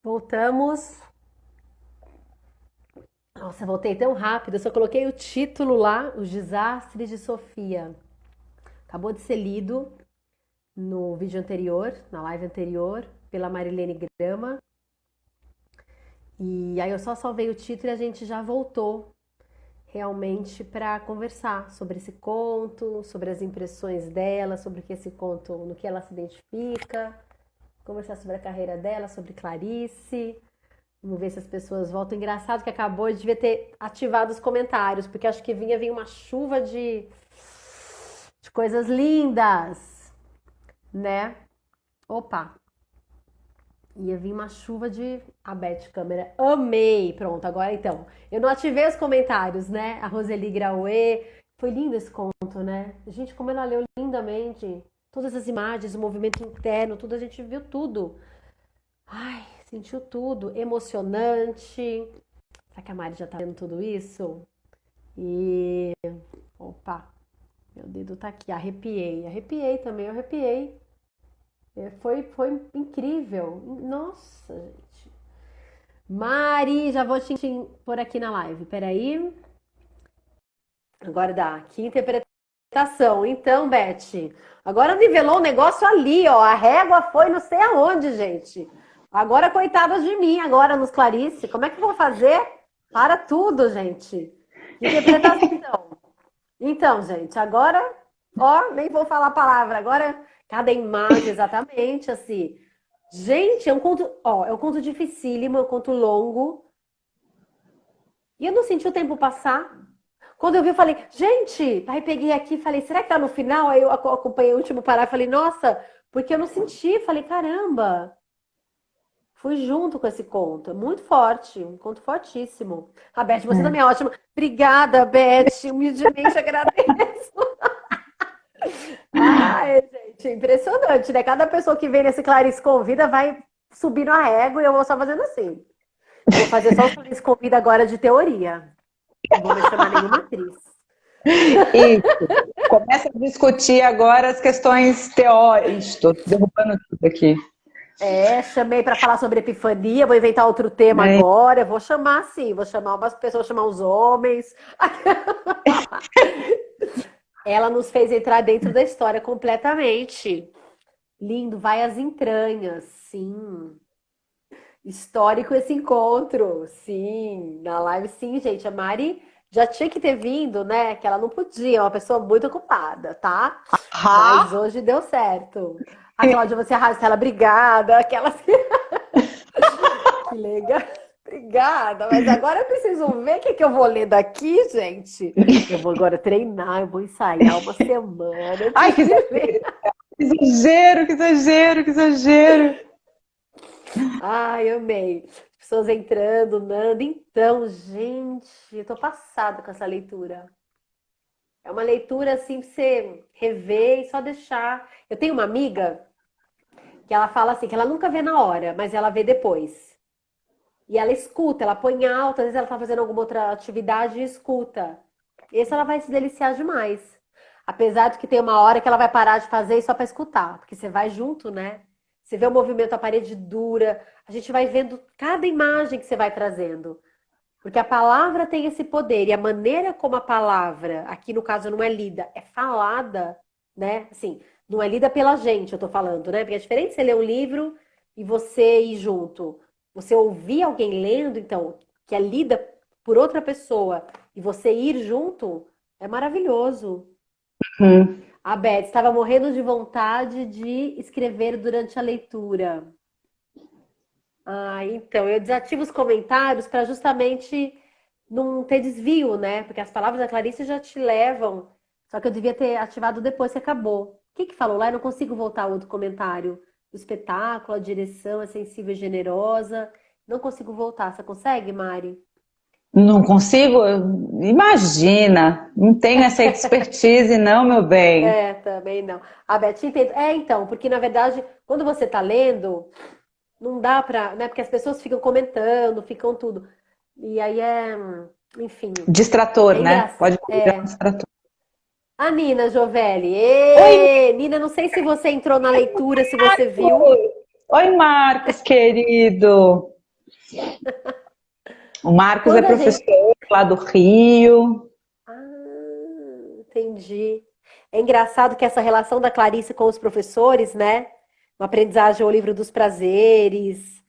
Voltamos. Nossa, voltei tão rápido. Eu só coloquei o título lá, Os Desastres de Sofia. Acabou de ser lido no vídeo anterior, na live anterior, pela Marilene Grama. E aí eu só salvei o título e a gente já voltou realmente para conversar sobre esse conto, sobre as impressões dela, sobre o que esse conto, no que ela se identifica, conversar sobre a carreira dela, sobre Clarice. Vamos ver se as pessoas voltam. Engraçado que acabou, de devia ter ativado os comentários, porque acho que vinha uma chuva de coisas lindas, né? Opa, ia vir uma chuva de. A Beth Câmera, amei! Pronto, agora então. Eu não ativei os comentários, né? A Roseli Graue. Foi lindo esse conto, né? Gente, como ela leu lindamente. Todas as imagens, o movimento interno, tudo, a gente viu tudo. Ai, sentiu tudo. Emocionante. Será que a Mari já tá vendo tudo isso? E. Opa, meu dedo tá aqui. Arrepiei. Arrepiei também, eu arrepiei. Foi incrível. Nossa, gente. Mari, já vou te pôr aqui na live. Peraí. Agora dá. Que interpretação. Então, Beth. Agora nivelou o negócio ali, ó. A régua foi não sei aonde, gente. Agora, coitadas de mim, agora nos Clarice. Como é que eu vou fazer? Para tudo, gente. Interpretação. Então, gente, agora, ó, nem vou falar a palavra. Agora, cada imagem exatamente assim. Gente, é um conto, ó, é um conto dificílimo, é um conto longo. E eu não senti o tempo passar. Quando eu vi, eu falei, gente, aí peguei aqui e falei, será que tá no final? Aí eu acompanhei o último parágrafo e falei, nossa, porque eu não senti. Falei, caramba, fui junto com esse conto. É muito forte, um conto fortíssimo. A Beth, você também é ótima. Obrigada, Beth, humildemente agradeço. Ai, gente, impressionante, né? Cada pessoa que vem nesse Clarice Convida vai subindo a régua e eu vou só fazendo assim. Eu vou fazer só o Clarice Convida agora de teoria. Não vou mais chamar nenhuma atriz. E começa a discutir agora as questões teóricas. Estou derrubando tudo aqui. É, chamei para falar sobre epifania, vou inventar outro tema Né? agora. Eu vou chamar assim, vou chamar umas pessoas, vou chamar os homens. Ela nos fez entrar dentro da história completamente. Lindo, vai às entranhas, sim. Histórico esse encontro, sim. Na live, sim, gente. A Mari já tinha que ter vindo, né? Que ela não podia, é uma pessoa muito ocupada, tá? Mas Ah, hoje deu certo. A Cláudia, você arrasta ela, obrigada. Aquelas que legal. Obrigada, mas agora eu preciso ver o que, que eu vou ler daqui, gente. Eu vou agora treinar, eu vou ensaiar uma semana ai, antes de ler. que exagero, que exagero, que exagero. Ai, amei. Pessoas entrando, Nanda. Então, gente, eu tô passada com essa leitura. É uma leitura assim pra você rever e só deixar. Eu tenho uma amiga que ela fala assim, que ela nunca vê na hora, mas ela vê depois. E ela escuta, ela põe alto, às vezes ela tá fazendo alguma outra atividade e escuta. Esse ela vai se deliciar demais. Apesar de que tem uma hora que ela vai parar de fazer só para escutar, porque você vai junto, né? Você vê o movimento, a parede dura, a gente vai vendo cada imagem que você vai trazendo. Porque a palavra tem esse poder, e a maneira como a palavra, aqui no caso não é lida, é falada, né? Assim, não é lida pela gente, eu tô falando, né? Porque é diferente você ler um livro e você ir junto. Você ouvir alguém lendo, então, que é lida por outra pessoa, e você ir junto, é maravilhoso. Hum. A Beth estava morrendo de vontade de escrever durante a leitura. Ah, então, eu desativo os comentários para justamente não ter desvio, né? Porque as palavras da Clarice já te levam. Só que eu devia ter ativado depois que acabou. O que que falou lá? Eu não consigo voltar ao outro comentário. O espetáculo, a direção é sensível e generosa. Não consigo voltar. Você consegue, Mari? Não consigo? Imagina, não tenho essa expertise, não, meu bem. É, também não. A Beth entende. É, então, porque na verdade, quando você tá lendo, não dá pra, né? Porque as pessoas ficam comentando, ficam tudo. E aí é, enfim, Distrator, é né? engraçado. Pode virar um distrator. A Nina Jovelli. Oi, Ê! Nina, não sei se você entrou na leitura, se você viu. Oi, Marcos, querido. O Marcos é Quando a gente... professor lá do Rio. Entendi. É engraçado que essa relação da Clarice com os professores, né? Uma aprendizagem ao livro dos prazeres,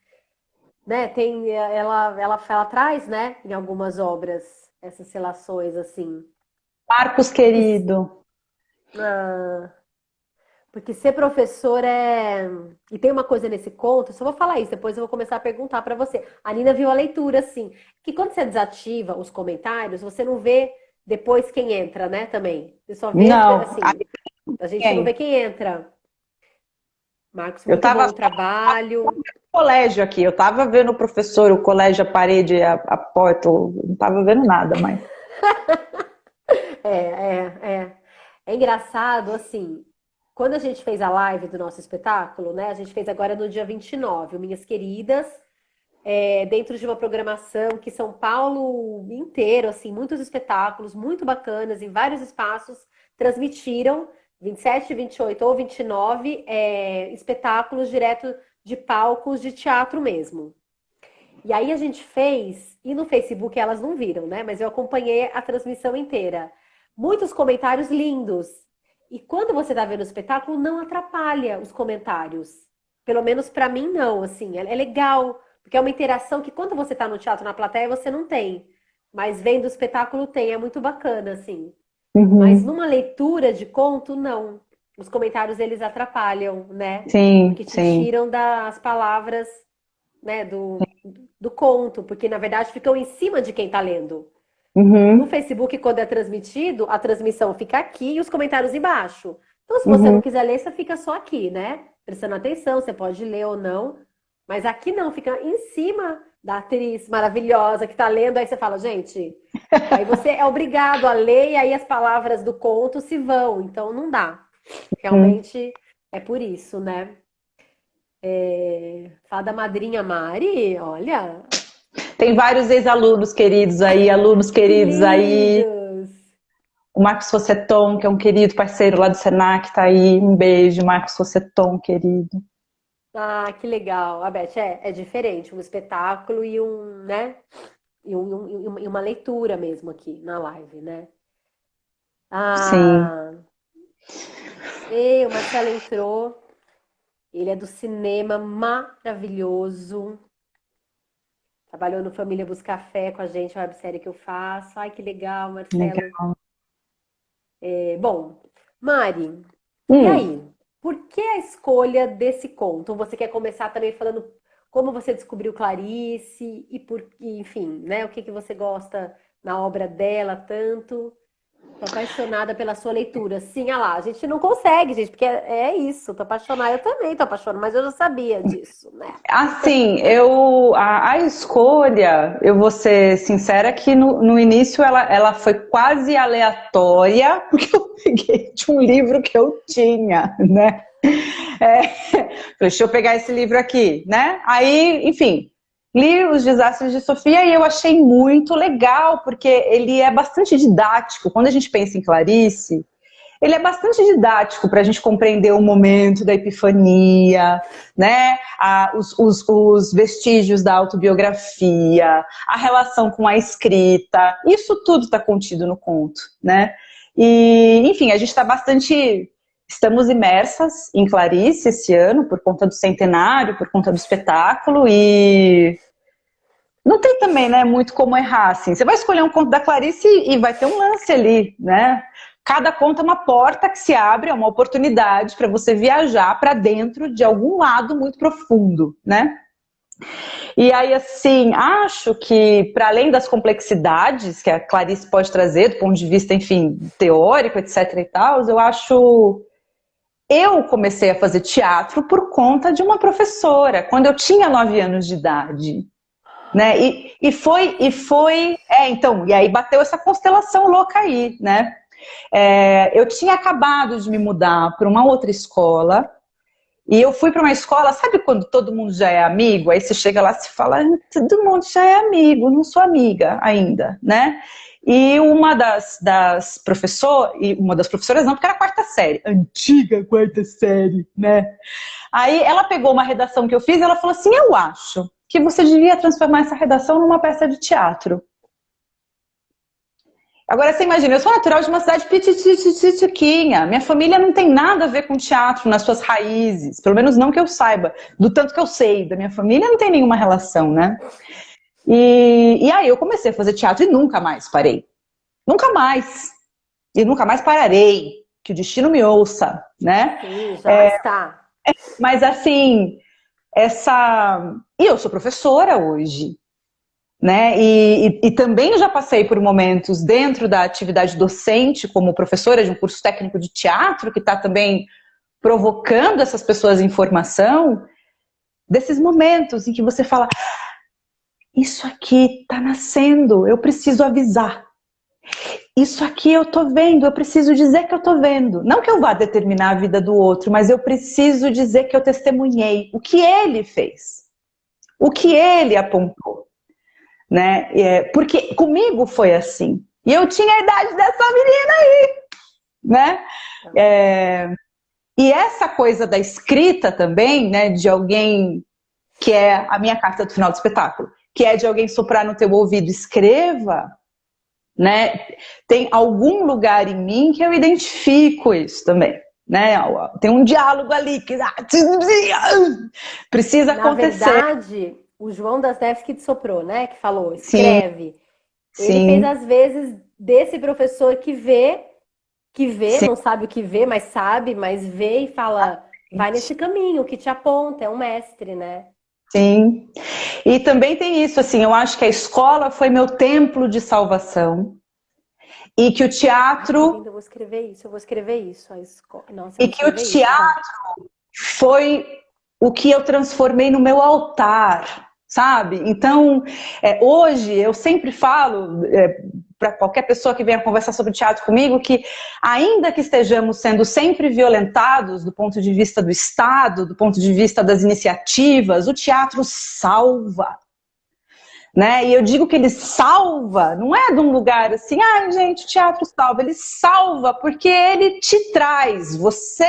né? Ela traz, né? Em algumas obras essas relações assim. Marcos, Porque, querido. ah, porque ser professor é. E tem uma coisa nesse conto, só vou falar isso, depois eu vou começar a perguntar para você. A Nina viu a leitura, assim, que quando você desativa os comentários, você não vê depois quem entra, né? Também. Você só vê, Não, assim, a gente não vê ninguém. quem entra. Marcos, Eu muito bom estava o trabalho. no colégio aqui, eu estava vendo o professor, o colégio, a parede, a porta, eu não estava vendo nada, mas... É. É engraçado, assim, quando a gente fez a live do nosso espetáculo, né? A gente fez agora no dia 29, o Minhas Queridas, dentro de uma programação que São Paulo inteiro, assim, muitos espetáculos muito bacanas em vários espaços transmitiram 27, 28 ou 29 espetáculos direto de palcos de teatro mesmo. E aí a gente fez, e no Facebook elas não viram, né? Mas eu acompanhei a transmissão inteira. Muitos comentários lindos. E quando você tá vendo o espetáculo, não atrapalha os comentários. Pelo menos pra mim não, assim, é legal, porque é uma interação que quando você tá no teatro na plateia você não tem, mas vendo o espetáculo tem, é muito bacana, assim. Mas Uhum. numa leitura de conto, não. Os comentários eles atrapalham, né? Sim, Porque te sim. tiram das palavras, né, do conto, porque na verdade ficam em cima de quem está lendo. No Uhum, Facebook, quando é transmitido, a transmissão fica aqui e os comentários embaixo. Então, se você não uhum, quiser ler, você fica só aqui, né? Prestando atenção, você pode ler ou não. Mas aqui não, fica em cima da atriz maravilhosa que está lendo. Aí você fala, gente. Aí você é obrigado a ler e aí as palavras do conto se vão. Então, não dá. uhum. Realmente é por isso, né? Fada Madrinha Mari, olha, Tem vários ex-alunos queridos aí, alunos que queridos aí. lindos! O Marcos Fosseton, que é um querido parceiro lá do Senac, tá aí. Um beijo, Marcos Fosseton, querido. Ah, que legal. A Beth, é diferente, um espetáculo e um, né? E uma leitura mesmo aqui na live, né? Sim. Ah, e o Marcelo entrou. Ele é do cinema maravilhoso. Trabalhou no Família Buscar Café com a gente, a websérie que eu faço. Ai, que legal, Marcelo. Legal. Bom, Mari, e Hum. aí? Por que a escolha desse conto? Você quer começar também falando como você descobriu Clarice enfim, né? O que que você gosta na obra dela tanto? Tô apaixonada pela sua leitura. Sim, olha lá, a gente não consegue, gente, porque é isso. Tô apaixonada, eu também tô apaixonada, mas eu já sabia disso, né? Assim, a escolha, eu vou ser sincera que no início ela foi quase aleatória, porque eu peguei de um livro que eu tinha, né? É, deixa eu pegar esse livro aqui, né? Aí, enfim, li Os Desastres de Sofia e eu achei muito legal, porque ele é bastante didático. Quando a gente pensa em Clarice, ele é bastante didático para a gente compreender o momento da epifania, né? Os vestígios da autobiografia, a relação com a escrita, isso tudo está contido no conto, né? E, enfim, a gente está bastante... Estamos imersas em Clarice esse ano, por conta do centenário, por conta do espetáculo, e não tem também, né, muito como errar, assim. Você vai escolher um conto da Clarice e vai ter um lance ali, né? Cada conto é uma porta que se abre, é uma oportunidade para você viajar para dentro de algum lado muito profundo, né? E aí, assim, acho que, para além das complexidades que a Clarice pode trazer, do ponto de vista, enfim, teórico, etc e tal, eu acho... Eu comecei a fazer teatro por conta de uma professora, quando eu tinha 9 anos de idade. Né? Então, e aí bateu essa constelação louca aí, né? Eu tinha acabado de me mudar para uma outra escola e eu fui para uma escola, sabe quando todo mundo já é amigo? Aí você chega lá e se fala, todo mundo já é amigo, não sou amiga ainda, né? E uma das professoras não, porque era a quarta série, antiga quarta série, né? Aí ela pegou uma redação que eu fiz e ela falou assim, eu acho que você devia transformar essa redação numa peça de teatro. Agora você imagina, eu sou natural de uma cidade pititiquinha. Minha família não tem nada a ver com teatro nas suas raízes. Pelo menos não que eu saiba. Do tanto que eu sei da minha família, não tem nenhuma relação, né? E aí eu comecei a fazer teatro e nunca mais parei. Nunca mais. E nunca mais pararei. Que o destino me ouça, né? Sim, já está. Mas assim, E eu sou professora hoje. Né? E também já passei por momentos dentro da atividade docente, como professora de um curso técnico de teatro, que está também provocando essas pessoas em formação, desses momentos em que você fala, isso aqui está nascendo, eu preciso avisar. Isso aqui eu estou vendo, eu preciso dizer que eu estou vendo. Não que eu vá determinar a vida do outro, mas eu preciso dizer que eu testemunhei o que ele fez, o que ele apontou. Né? Porque comigo foi assim. E eu tinha a idade dessa menina aí, né? E essa coisa da escrita também, né? De alguém que é a minha carta do final do espetáculo, que é de alguém soprar no teu ouvido, escreva, né? Tem algum lugar em mim que eu identifico isso também. Né? Tem um diálogo ali que precisa acontecer. Na verdade, o João das Neves que te soprou, né? Que falou, Sim, escreve. Ele fez, sim, às vezes, desse professor que vê, sim. não sabe o que vê, mas sabe, mas vê e fala, vai nesse caminho, que te aponta, é um mestre, né? Sim. E também tem isso, assim, eu acho que a escola foi meu templo de salvação. E que o Ai, que teatro. lindo, eu vou escrever isso, eu vou escrever isso. A escola... Nossa, eu E vou que o escrever isso, vai. teatro foi o que eu transformei no meu altar, sabe? Então, hoje eu sempre falo para qualquer pessoa que venha conversar sobre teatro comigo que, ainda que estejamos sendo sempre violentados do ponto de vista do Estado, do ponto de vista das iniciativas, o teatro salva. Né? E eu digo que ele salva, não é de um lugar assim, ah, gente, o teatro salva, ele salva porque ele te traz, você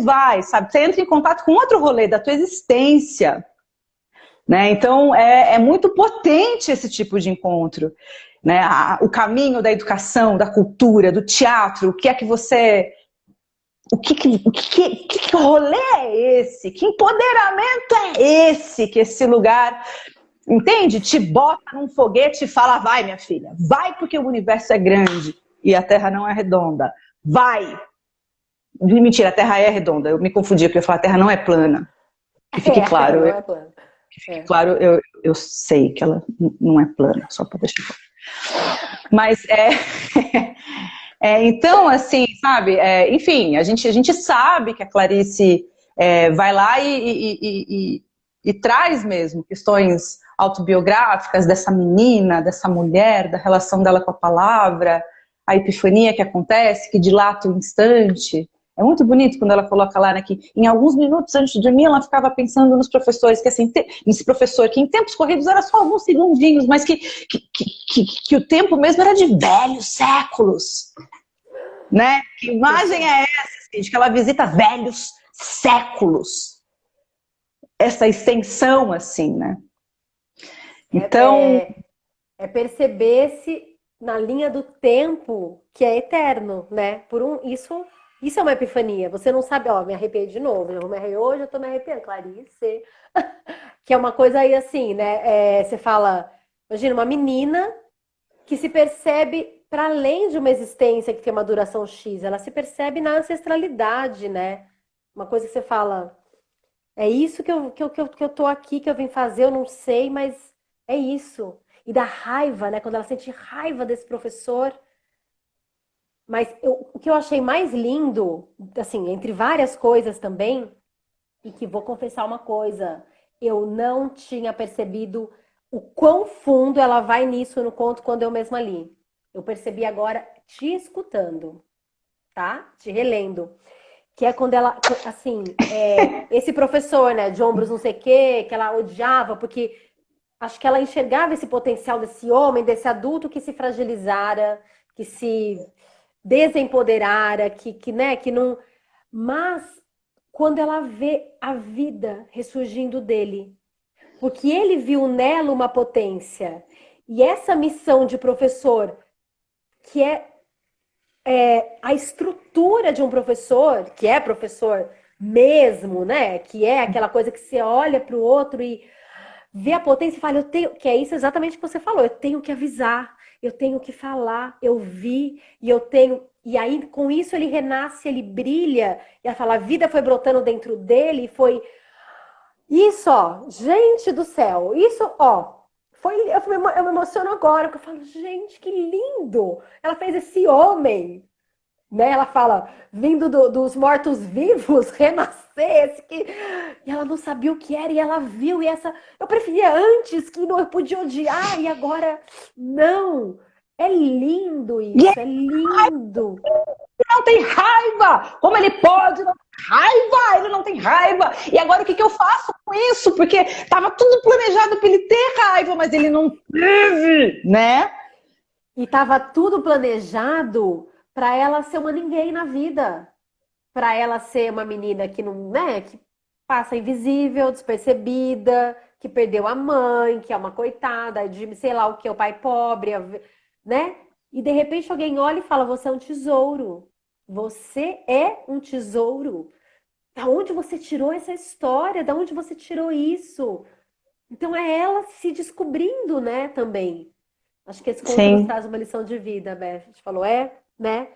vai, sabe? Você entra em contato com outro rolê da tua existência, né? Então é muito potente esse tipo de encontro, né? O caminho da educação, da cultura, do teatro, o que é que você... Que rolê é esse? Que empoderamento é esse que esse lugar... Entende? Te bota num foguete e fala, vai minha filha, vai porque o universo é grande e a Terra não é redonda, vai. Mentira, a Terra é redonda, eu me confundi porque eu ia falar, a Terra não é plana. Que fique A terra claro, não é plana. claro, eu sei que ela não é plana, só para deixar claro. Mas então, assim, sabe, enfim, a gente sabe que a Clarice vai lá e traz mesmo questões autobiográficas dessa menina, dessa mulher, da relação dela com a palavra, a epifania que acontece, que dilata o instante. É muito bonito quando ela coloca lá, né, que em alguns minutos antes de dormir ela ficava pensando nos professores, que assim, nesse professor que em tempos corridos era só alguns segundinhos, mas que o tempo mesmo era de velhos séculos. Né? Que imagem é essa, assim, de que ela visita velhos séculos? Essa extensão, assim, né? Então, É perceber-se na linha do tempo que é eterno, né? Isso é uma epifania. Você não sabe, ó, me arrepiei de novo. Eu me arrepiei hoje, eu tô me arrepiando, Clarice. Que é uma coisa aí assim, né? Você fala, imagina uma menina que se percebe para além de uma existência que tem uma duração X, ela se percebe na ancestralidade, né? Uma coisa que você fala, é isso que eu tô aqui, que eu vim fazer, eu não sei, mas é isso. E da raiva, né? Quando ela sente raiva desse professor. Mas o que eu achei mais lindo, assim, entre várias coisas também, e que vou confessar uma coisa, eu não tinha percebido o quão fundo ela vai nisso no conto quando eu mesma li. Eu percebi agora te escutando, tá? Te relendo. Que é quando ela, assim, esse professor, né, de ombros não sei o quê, que ela odiava, porque acho que ela enxergava esse potencial desse homem, desse adulto que se fragilizara, que se desempoderara, né, que não... Mas quando ela vê a vida ressurgindo dele. Porque ele viu nela uma potência. E essa missão de professor, que é a estrutura de um professor, que é professor mesmo, né? Que é aquela coisa que você olha para o outro e vê a potência e fala, eu tenho, que é isso exatamente que você falou, eu tenho que avisar, eu tenho que falar, eu vi e eu tenho. E aí, com isso, ele renasce, ele brilha, e ela fala, a vida foi brotando dentro dele, foi. Isso, ó, gente do céu, isso, ó, foi. Eu me emociono agora, porque eu falo, gente, que lindo! Ela fez esse homem, né? Ela fala, vindo dos mortos-vivos, renascer, esse que... E ela não sabia o que era, e ela viu, e essa... Eu preferia antes, que não eu podia odiar, e agora, não! É lindo E isso, é lindo! ele não tem raiva! Como ele pode não ter raiva? Ele não tem raiva! E agora o que eu faço com isso? Porque estava tudo planejado para ele ter raiva, mas ele não teve, né? E tava tudo planejado para ela ser uma ninguém na vida. Para ela ser uma menina que não, né, que passa invisível, despercebida, que perdeu a mãe, que é uma coitada, de sei lá o que, o pai pobre, né? E de repente alguém olha e fala: Você é um tesouro. Você é um tesouro. Da onde você tirou essa história? Da onde você tirou isso? Então é ela se descobrindo, né, também. Acho que esse conto nos Sim. traz uma lição de vida, Beth. A gente falou, né?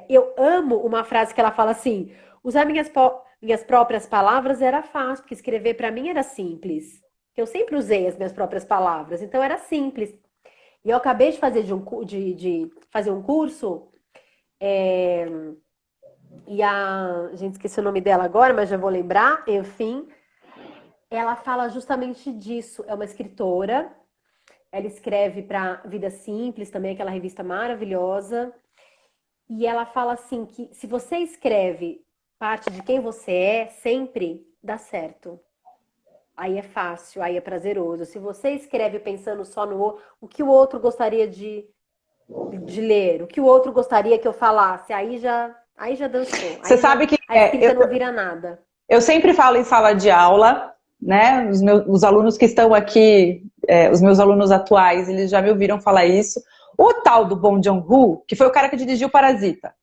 Eu amo uma frase que ela fala assim: usar minhas próprias palavras era fácil, porque escrever para mim era simples. Eu sempre usei as minhas próprias palavras, então era simples. E eu acabei de fazer de fazer um curso, e a gente esqueci o nome dela agora, mas já vou lembrar, enfim. Ela fala justamente disso. É uma escritora, ela escreve para Vida Simples, também aquela revista maravilhosa. E ela fala assim que se você escreve parte de quem você é, sempre dá certo. Aí é fácil, aí é prazeroso. Se você escreve pensando só no o que o outro gostaria de ler, o que o outro gostaria que eu falasse, aí já dançou. Você Aí já sabe que a escrita não vira nada. eu sempre falo em sala de aula, né? Os alunos que estão aqui, os meus alunos atuais, eles já me ouviram falar isso. O tal do Bong Joon-ho, que foi o cara que dirigiu Parasita,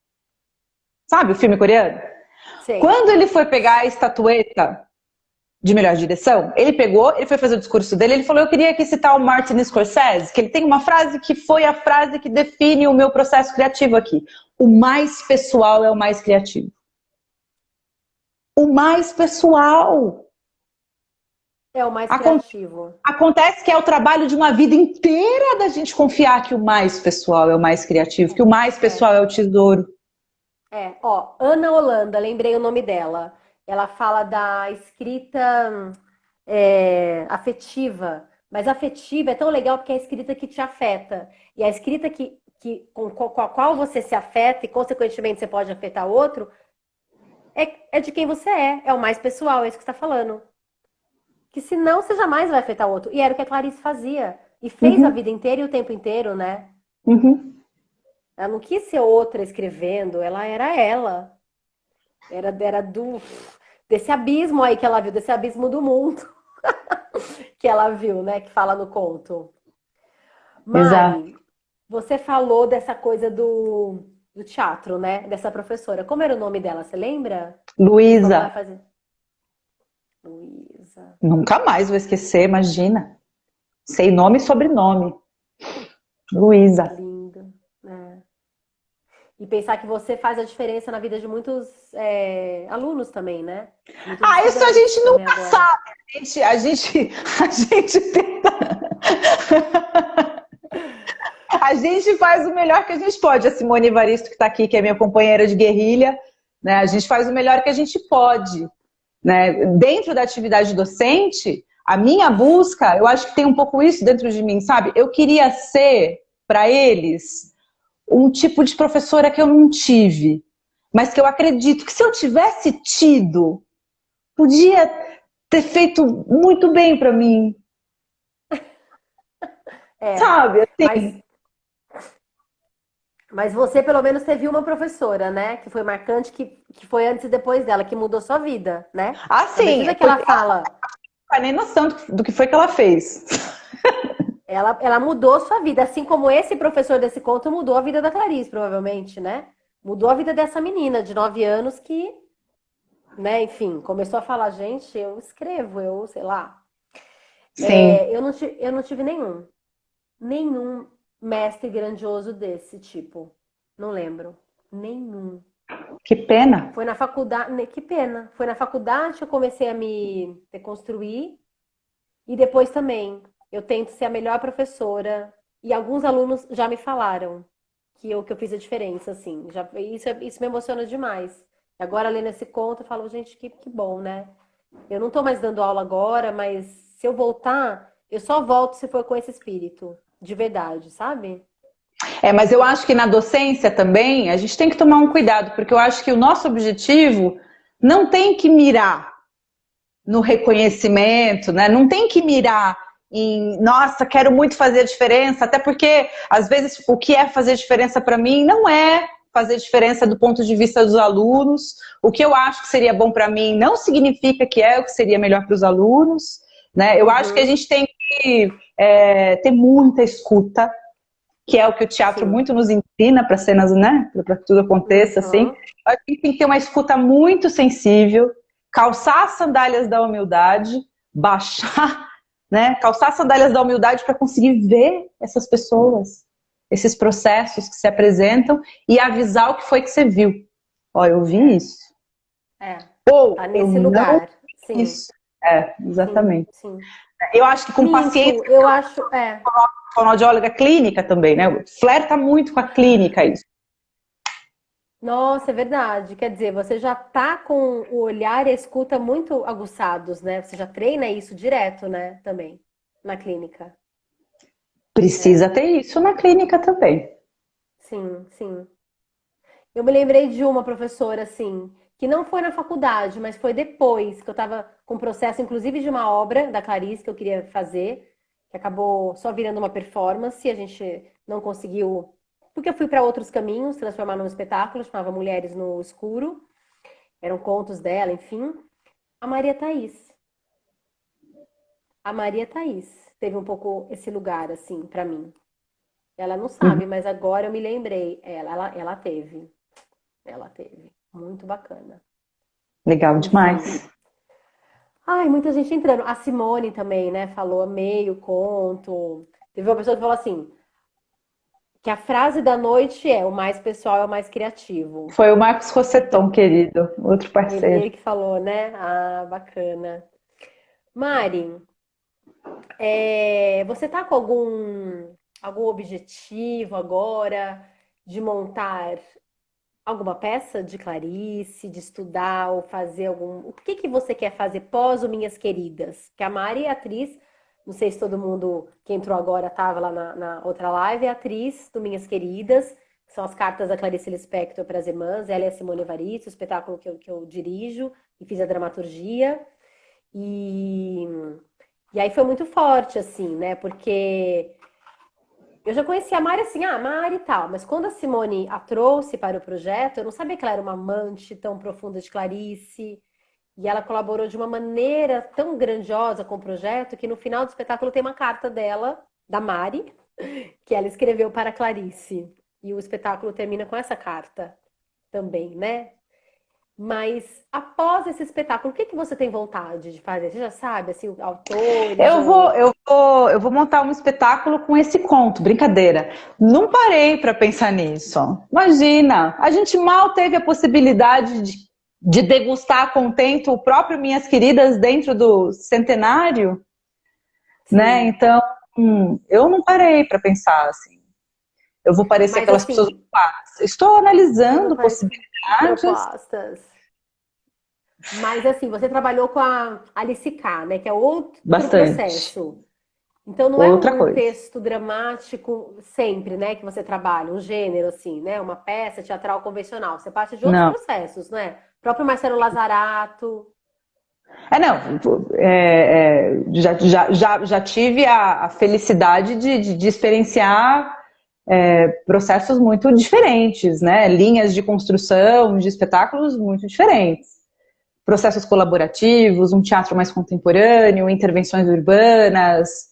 sabe o filme coreano? Sei. Quando ele foi pegar a estatueta de melhor direção, ele pegou, ele foi fazer o discurso dele, ele falou: eu queria aqui citar o Martin Scorsese, que ele tem uma frase que foi a frase que define o meu processo criativo aqui. O mais pessoal é o mais criativo. O mais pessoal. É o mais criativo. Acontece que é o trabalho de uma vida inteira da gente confiar que o mais pessoal é o mais criativo, que o mais É. pessoal é o tesouro. Ó, Ana Holanda, lembrei o nome dela. Ela fala da escrita afetiva, mas afetiva é tão legal porque é a escrita que te afeta. E a escrita com a qual você se afeta e, consequentemente, você pode afetar outro, é de quem você é o mais pessoal, é isso que você está falando. Que senão você jamais vai afetar o outro. E era o que a Clarice fazia. E fez a Uhum, vida inteira e o tempo inteiro, né? uhum. Ela não quis ser outra escrevendo, ela era ela. Era desse abismo aí que ela viu, desse abismo do mundo que ela viu, né? Que fala no conto. Exato. Mari, você falou dessa coisa do teatro, né? Dessa professora. Como era o nome dela? Você lembra? Você falou, vai Luísa, fazer. Luísa. nunca mais vou esquecer, imagina. Sei nome e sobrenome. Luísa. Lindo. Né? E pensar que você faz a diferença na vida de muitos alunos também, né? Muitos Ah, isso a estudantes gente também nunca agora. sabe. A gente tenta. A gente faz o melhor que a gente pode. A Simone Evaristo, que está aqui, que é minha companheira de guerrilha, né? A gente faz o melhor que a gente pode. Né? Dentro da atividade docente, a minha busca, eu acho que tem um pouco isso dentro de mim, sabe? Eu queria ser, para eles, um tipo de professora que eu não tive, mas que eu acredito que se eu tivesse tido, podia ter feito muito bem para mim, É, sabe? mas Assim, Mas você pelo menos teve uma professora, né? Que foi marcante, que foi antes e depois dela, que mudou sua vida, né? Ah, À sim, medida que ela porque ela fala, não faz nem noção do que foi que ela fez. ela mudou sua vida, assim como esse professor desse conto mudou a vida da Clarice, provavelmente, né? Mudou a vida dessa menina de 9 anos que, né, enfim, começou a falar, gente, eu escrevo, eu sei lá. Sim, Eu não tive nenhum mestre grandioso desse tipo. Não lembro. Nenhum. que pena. Foi na faculdade, que pena. Foi na faculdade que eu comecei a me deconstruir e depois também. Eu tento ser a melhor professora e alguns alunos já me falaram que eu fiz a diferença, assim. Já, isso me emociona demais. Agora, lendo esse conto, eu falo, gente, que bom, né? Eu não tô mais dando aula agora, mas se eu voltar, eu só volto se for com esse espírito, de verdade, sabe? Mas eu acho que na docência também a gente tem que tomar um cuidado, porque eu acho que o nosso objetivo não tem que mirar no reconhecimento, né? Não tem que mirar em, nossa, quero muito fazer diferença, até porque às vezes o que é fazer diferença para mim não é fazer diferença do ponto de vista dos alunos. O que eu acho que seria bom para mim não significa que é o que seria melhor para os alunos, né? Eu acho que a Uhum, gente tem que ter muita escuta, que é o que o teatro sim. muito nos ensina para cenas, né? Para que tudo aconteça, assim. Uhum, A gente tem que ter uma escuta muito sensível, calçar as sandálias da humildade, baixar, né? Calçar as sandálias da humildade para conseguir ver essas pessoas, esses processos que se apresentam e avisar o que foi que você viu. Ó, eu vi é, isso. é. Ou Tá eu nesse não lugar. vi Sim, isso. sim, Exatamente. sim. Eu acho que com paciência, Minto, eu acho, fonoaudióloga clínica também, né? Flerta muito com a clínica isso. Nossa, é verdade. Quer dizer, você já tá com o olhar e a escuta muito aguçados, né? Você já treina isso direto, né? Também, na clínica. Precisa É, ter isso na clínica também. sim, sim. Eu me lembrei de uma professora, assim, que não foi na faculdade, mas foi depois, que eu estava com um processo, inclusive, de uma obra da Clarice que eu queria fazer, que acabou só virando uma performance, a gente não conseguiu, porque eu fui para outros caminhos, transformar num espetáculo, chamava Mulheres no Escuro, eram contos dela, enfim. A Maria Thaís. A Maria Thaís teve um pouco esse lugar, assim, para mim. Ela não Uhum. sabe, mas agora eu me lembrei. Ela teve. Ela teve. Muito bacana. Legal Enfim. demais. Ai, muita gente entrando. A Simone também, né? Falou meio conto. Teve uma pessoa que falou assim, que a frase da noite é o mais pessoal é o mais criativo. Foi o Marcos Então, Rosseton, querido, outro parceiro. ele que falou, né? Ah, bacana. Mari, você tá com algum objetivo agora de montar alguma peça de Clarice, de estudar ou fazer algum. O que que você quer fazer pós o Minhas Queridas? Que a Mari é atriz, não sei se todo mundo que entrou agora estava lá na outra live, é atriz do Minhas Queridas, que são as cartas da Clarice Lispector para as irmãs, ela é a Simone Evaristo, o espetáculo que eu dirijo e fiz a dramaturgia. E, e aí foi muito forte, assim, né? Porque eu já conhecia a Mari assim, ah, Mari e tal, mas quando a Simone a trouxe para o projeto, eu não sabia que ela era uma amante tão profunda de Clarice, e ela colaborou de uma maneira tão grandiosa com o projeto que no final do espetáculo tem uma carta dela, da Mari, que ela escreveu para Clarice. E o espetáculo termina com essa carta também, né? Mas após esse espetáculo, o que que você tem vontade de fazer? Você já sabe, assim, autores Eu vou, ou. eu vou, eu vou montar um espetáculo com esse conto, brincadeira. Não parei para pensar nisso. Imagina, a gente mal teve a possibilidade de degustar contento o próprio Minhas Queridas dentro do centenário, né? Sim, Então, eu não parei para pensar assim. Eu vou parecer mas aquelas pessoas assim, ocupadas. Estou você não analisando faz possibilidades. propostas. Mas assim, você trabalhou com a Alice K, né? Que é outro Bastante. processo. Então não é Outra um coisa. texto dramático sempre, né? Que você trabalha, um gênero assim, né? Uma peça teatral convencional. Você parte de outros Não. processos, né? O próprio Marcelo Lazarato. Não. Já tive a felicidade de experienciar processos muito diferentes, né? Linhas de construção de espetáculos muito diferentes. Processos colaborativos, um teatro mais contemporâneo, intervenções urbanas,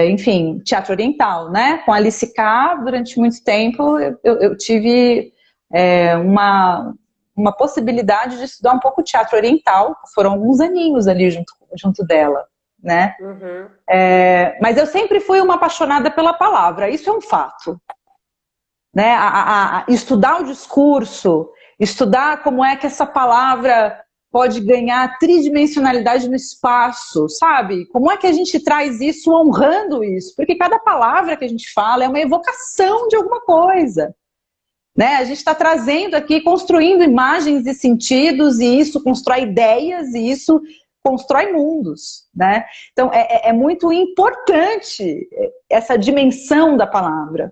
enfim, teatro oriental, né? Com a Alice K, durante muito tempo, eu tive uma possibilidade de estudar um pouco teatro oriental, foram alguns aninhos ali junto dela, né? Uhum. Mas eu sempre fui uma apaixonada pela palavra, isso é um fato. Né? Estudar o discurso, estudar como é que essa palavra pode ganhar tridimensionalidade no espaço, sabe? Como é que a gente traz isso honrando isso? Porque cada palavra que a gente fala é uma evocação de alguma coisa. Né? A gente está trazendo aqui, construindo imagens e sentidos, e isso constrói ideias, e isso constrói mundos. Né? Então, é muito importante essa dimensão da palavra.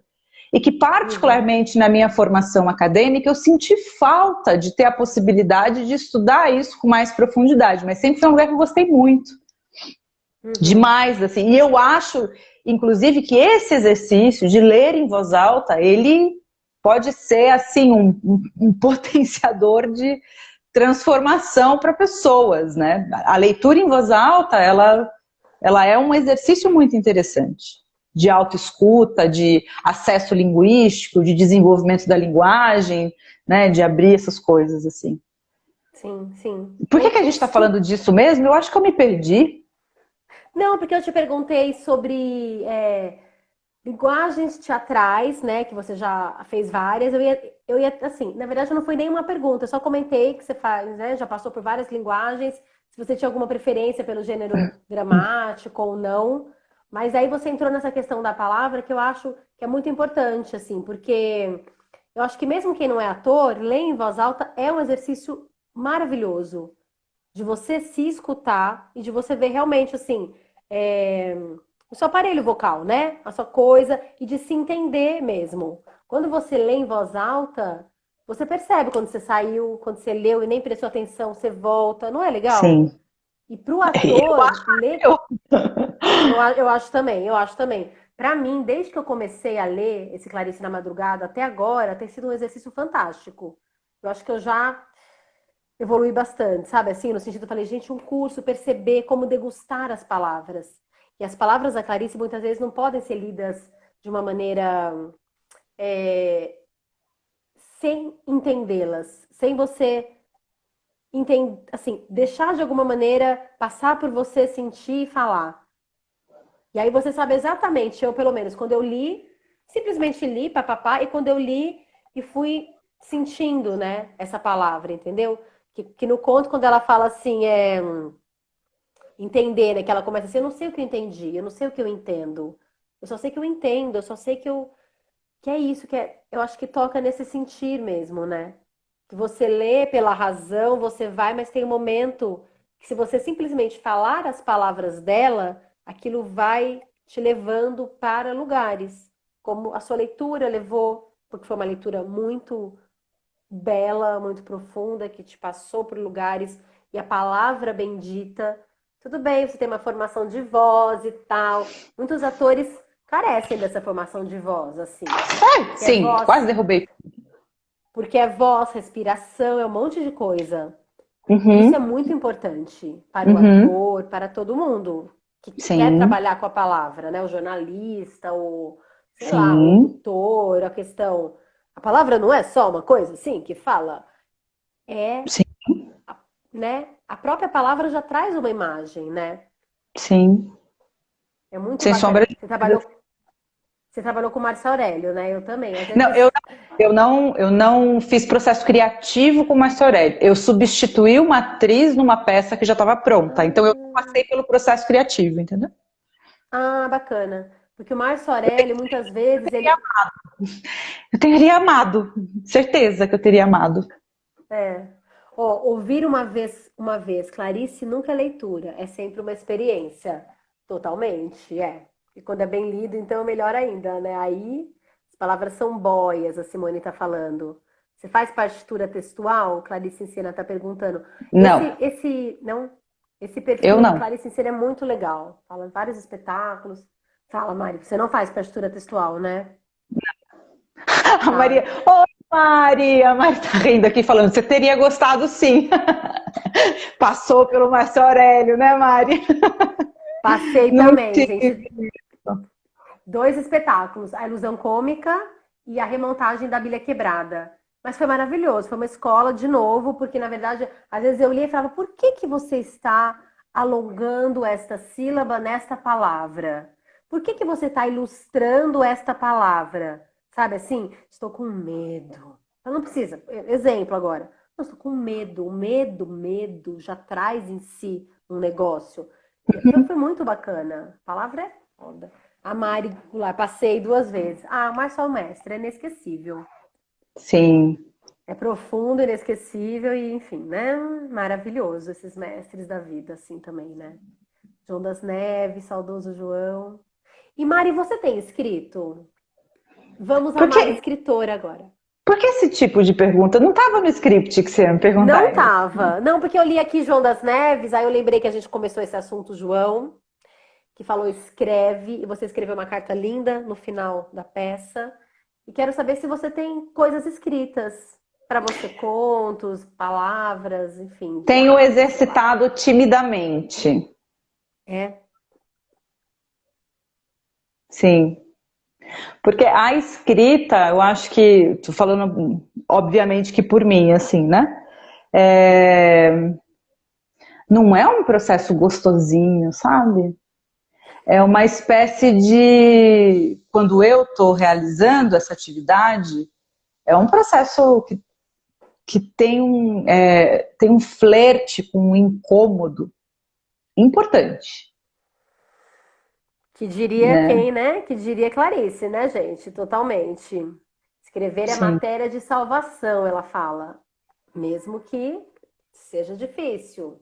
E que, particularmente na minha formação acadêmica, eu senti falta de ter a possibilidade de estudar isso com mais profundidade, mas sempre foi um lugar que eu gostei muito. Demais, assim. E eu acho, inclusive, que esse exercício de ler em voz alta, ele pode ser, assim, um potenciador de transformação para pessoas, né? A leitura em voz alta, ela é um exercício muito interessante. De autoescuta, de acesso linguístico, de desenvolvimento da linguagem, né, de abrir essas coisas, assim. Sim, sim. Por que a gente está falando disso mesmo? Eu acho que eu me perdi. Não, porque eu te perguntei sobre linguagens teatrais, né, que você já fez várias. Eu ia, assim, na verdade não foi nenhuma pergunta, eu só comentei que você faz, né, já passou por várias linguagens, se você tinha alguma preferência pelo gênero dramático ou não. Mas aí você entrou nessa questão da palavra que eu acho que é muito importante, assim, porque eu acho que mesmo quem não é ator, ler em voz alta é um exercício maravilhoso de você se escutar e de você ver realmente, assim, o seu aparelho vocal, né? A sua coisa e de se entender mesmo. Quando você lê em voz alta, você percebe quando você saiu, quando você leu e nem prestou atenção, você volta, não é legal? Sim. E para o Eu ator, acho ler eu. eu acho também, eu acho também. Para mim, desde que eu comecei a ler esse Clarice na Madrugada até agora, tem sido um exercício fantástico. Eu acho que eu já evolui bastante, sabe? Assim, no sentido, eu falei, gente, um curso, perceber como degustar as palavras. E as palavras da Clarice muitas vezes não podem ser lidas de uma maneira sem entendê-las, sem você assim, deixar de alguma maneira passar por você sentir e falar. E aí você sabe exatamente, eu pelo menos, quando eu li, simplesmente li, papapá, e quando eu li e fui sentindo, né, essa palavra, entendeu? Que no conto, quando ela fala assim, entender, né, que ela começa assim, eu não sei o que eu entendi, eu não sei o que eu entendo, eu só sei que eu entendo, eu só sei que é isso, eu acho que toca nesse sentir mesmo, né? Que você lê pela razão, você vai, mas tem um momento que se você simplesmente falar as palavras dela, aquilo vai te levando para lugares, como a sua leitura levou, porque foi uma leitura muito bela, muito profunda, que te passou por lugares, e a palavra bendita. Tudo bem, você tem uma formação de voz e tal. Muitos atores carecem dessa formação de voz, assim. Ai, Que é sim, voz, quase derrubei. porque é voz, respiração, é um monte de coisa. E isso é Uhum, muito importante para o uhum, ator, para todo mundo que quer sim, trabalhar com a palavra, né? O jornalista, o, sei lá, o sim, locutor, a questão. A palavra não é só uma coisa assim que fala, é, sim, né? A própria palavra já traz uma imagem, né? sim. É muito Sem bacana. sombra de dúvida. Você trabalhou com o Márcio Aurélio, né? Eu também. Às Não, vezes, eu não fiz processo criativo com Márcio Aurélio. Eu substituí uma atriz numa peça que já estava pronta. Então eu passei pelo processo criativo, entendeu? bacana. Porque o Márcio Aurélio, muitas vezes, ele. Eu teria amado, certeza que eu teria amado. É. Ó, ouvir uma vez, Clarice nunca é leitura, é sempre uma experiência. Totalmente, é. E quando é bem lido, então é melhor ainda, né? Aí as palavras são boias, a Simone está falando. Você faz partitura textual? Clarice Ensina está perguntando. Não, Não, esse eu perfil do não. Clarice Ensina é muito legal. Fala em vários espetáculos. Fala, Mari, você não faz partitura textual, né? A Maria, Tá. oi Mari, a Mari tá rindo aqui falando, você teria gostado sim. Passou pelo Marcio Aurélio, né, Mari? Passei Não também, gente. tive. Dois espetáculos, a Ilusão Cômica e a remontagem da Bíblia Quebrada. Mas foi maravilhoso, foi uma escola de novo, porque na verdade, às vezes eu lia e falava, por que que você está alongando esta sílaba nesta palavra? Por que que você está ilustrando esta palavra? Sabe assim? Estou com medo. Então não precisa. Exemplo agora. Eu estou com medo. O medo já traz em si um negócio. Foi muito bacana. A palavra é foda. A Mari Goulart, passei duas vezes. Ah, mas só o mestre, é inesquecível. Sim. É profundo, inesquecível e, enfim, né? Maravilhoso esses mestres da vida, assim também, né? João das Neves, saudoso João. E Mari, você tem escrito? Vamos Por à que, Mari escritora agora. por que esse tipo de pergunta? Não estava no script que você ia me Não perguntar. tava. Não, porque eu li aqui João das Neves, aí eu lembrei que a gente começou esse assunto, João, que falou escreve, e você escreveu uma carta linda no final da peça. E quero saber se você tem coisas escritas para você, contos, palavras, enfim, Tenho diálogos, sei lá. exercitado timidamente. É, Sim. Porque a escrita, eu acho que, tô falando, obviamente que por mim, assim, né? É, não é um processo gostosinho, sabe? É uma espécie de. Quando eu estou realizando essa atividade, é um processo que tem um flerte com um incômodo importante, que diria né? quem, né? Que diria Clarice, né, gente? Totalmente. Escrever é Sim. matéria de salvação, ela fala. Mesmo que seja difícil.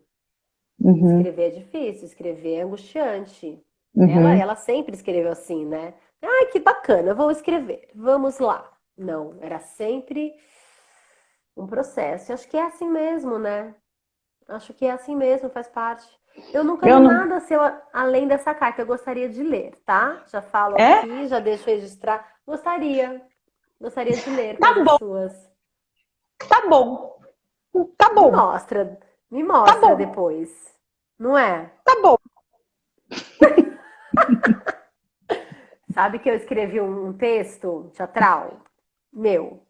Uhum, Escrever é difícil, escrever é angustiante. uhum. Ela sempre escreveu assim, né? Ai, que bacana, eu vou escrever. Vamos lá. Não, era sempre um processo. E acho que é assim mesmo, né? Acho que é assim mesmo, faz parte. Eu nunca li Eu não. nada seu além dessa carta. Eu gostaria de ler, tá? Já falo É? aqui, já deixo registrar. Gostaria de ler Tá coisas bom, suas. tá bom, tá Me bom, mostra, me tá mostra bom, depois. Não é? tá bom. Sabe que eu escrevi um texto teatral meu.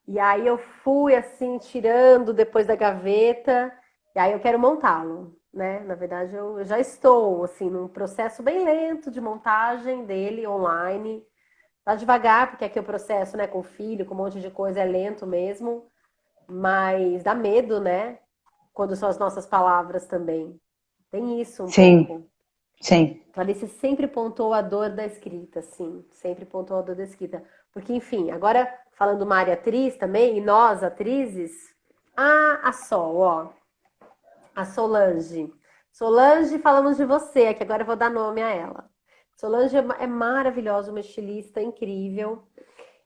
E aí eu fui assim tirando depois da gaveta, e aí eu quero montá-lo, né? Na verdade eu já estou assim num processo bem lento de montagem dele online. Tá devagar, porque aqui o processo, né, com o filho, com um monte de coisa é lento mesmo, mas dá medo, né? Quando são as nossas palavras também. Tem isso um Sim, pouco. sim. Clarice sempre pontuou a dor da escrita, sim, sempre pontuou a dor da escrita. Porque, enfim, agora falando uma área atriz também, e nós, atrizes, a Sol, ó, a Solange. Solange, falamos de você, aqui agora eu vou dar nome a ela. Solange é maravilhosa, uma estilista incrível.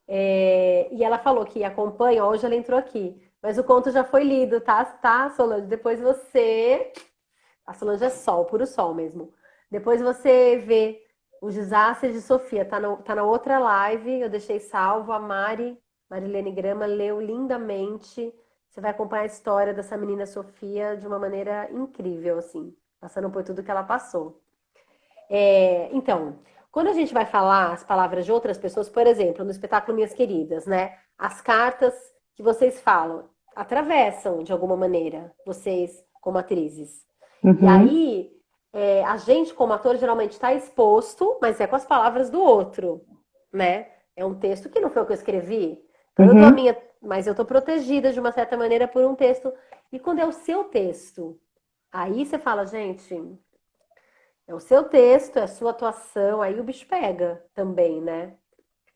E ela falou que acompanha, hoje ela entrou aqui, mas o conto já foi lido, tá, Solange? Depois você a Solange é sol, puro sol mesmo. Depois você vê os desastres de Sofia. Tá na outra live, eu deixei salvo. A Marilene Grama, leu lindamente. Você vai acompanhar a história dessa menina Sofia de uma maneira incrível, assim, passando por tudo que ela passou. Então, quando a gente vai falar as palavras de outras pessoas, por exemplo, no espetáculo Minhas Queridas, né? As cartas que vocês falam atravessam de alguma maneira vocês como atrizes. E Uhum, aí, a gente como ator geralmente está exposto, mas é com as palavras do outro, né? É um texto que não foi o que eu escrevi. Então eu dou a uhum. minha, mas eu estou protegida de uma certa maneira por um texto. E quando é o seu texto, aí você fala, gente, é o seu texto, é a sua atuação, aí o bicho pega também, né?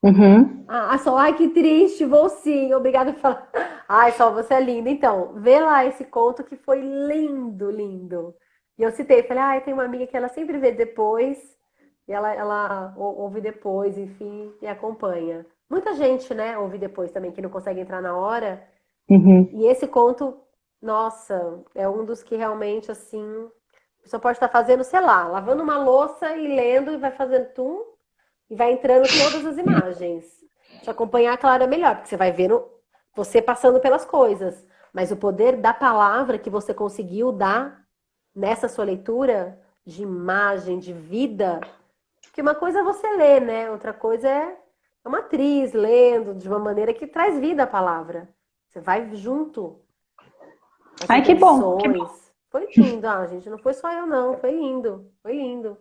Uhum. Sol, ai, que triste, vou sim, obrigada por falar. Ai, Sol, você é linda. Então, vê lá esse conto que foi lindo, lindo. E eu citei, falei, ai, tem uma amiga que ela sempre vê depois, e ela ouve depois, enfim, e acompanha. Muita gente, né, ouve depois também, que não consegue entrar na hora. Uhum. E esse conto, nossa, é um dos que realmente, assim, a pessoa pode estar fazendo, sei lá, lavando uma louça e lendo e vai fazendo tum. e vai entrando todas as imagens. Te acompanhar, claro, é melhor, porque você vai vendo você passando pelas coisas. Mas o poder da palavra que você conseguiu dar nessa sua leitura de imagem, de vida, porque uma coisa é você ler, né? Outra coisa é uma atriz lendo de uma maneira que traz vida à palavra. Você vai junto, as Ai, que bom, que bom. impressões. Foi lindo, gente, não foi só eu não, foi lindo, foi lindo.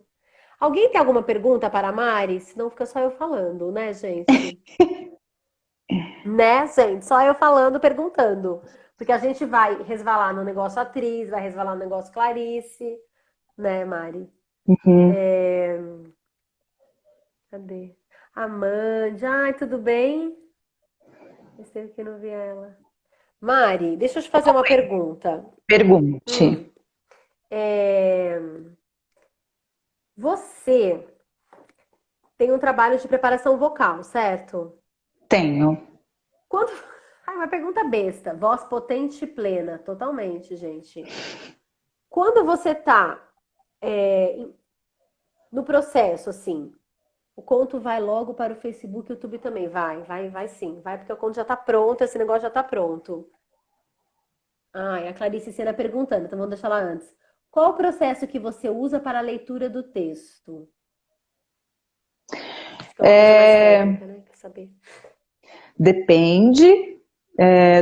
Alguém tem alguma pergunta para a Mari? Senão fica só eu falando, né, gente? Né, gente? Só eu falando, perguntando. Porque a gente vai resvalar no negócio atriz, vai resvalar no negócio Clarice, né, Mari? Uhum. Cadê? Amanda, ai, tudo bem? Esteve que não vi ela. Mari, deixa eu te fazer uma pergunta. Pergunte. Hum, é, Você tem um trabalho de preparação vocal, certo? Tenho. Quando... Ai, uma pergunta besta. Voz potente e plena, totalmente, gente. Quando você tá no processo, assim, o conto vai logo para o Facebook e o YouTube também. Vai sim. Vai porque o conto já tá pronto, esse negócio já tá pronto. Ah, a Clarice Sena perguntando, então vamos deixar lá antes. Qual o processo que você usa para a leitura do texto? Acho que é uma coisa mais técnica, né? Quer saber? Depende,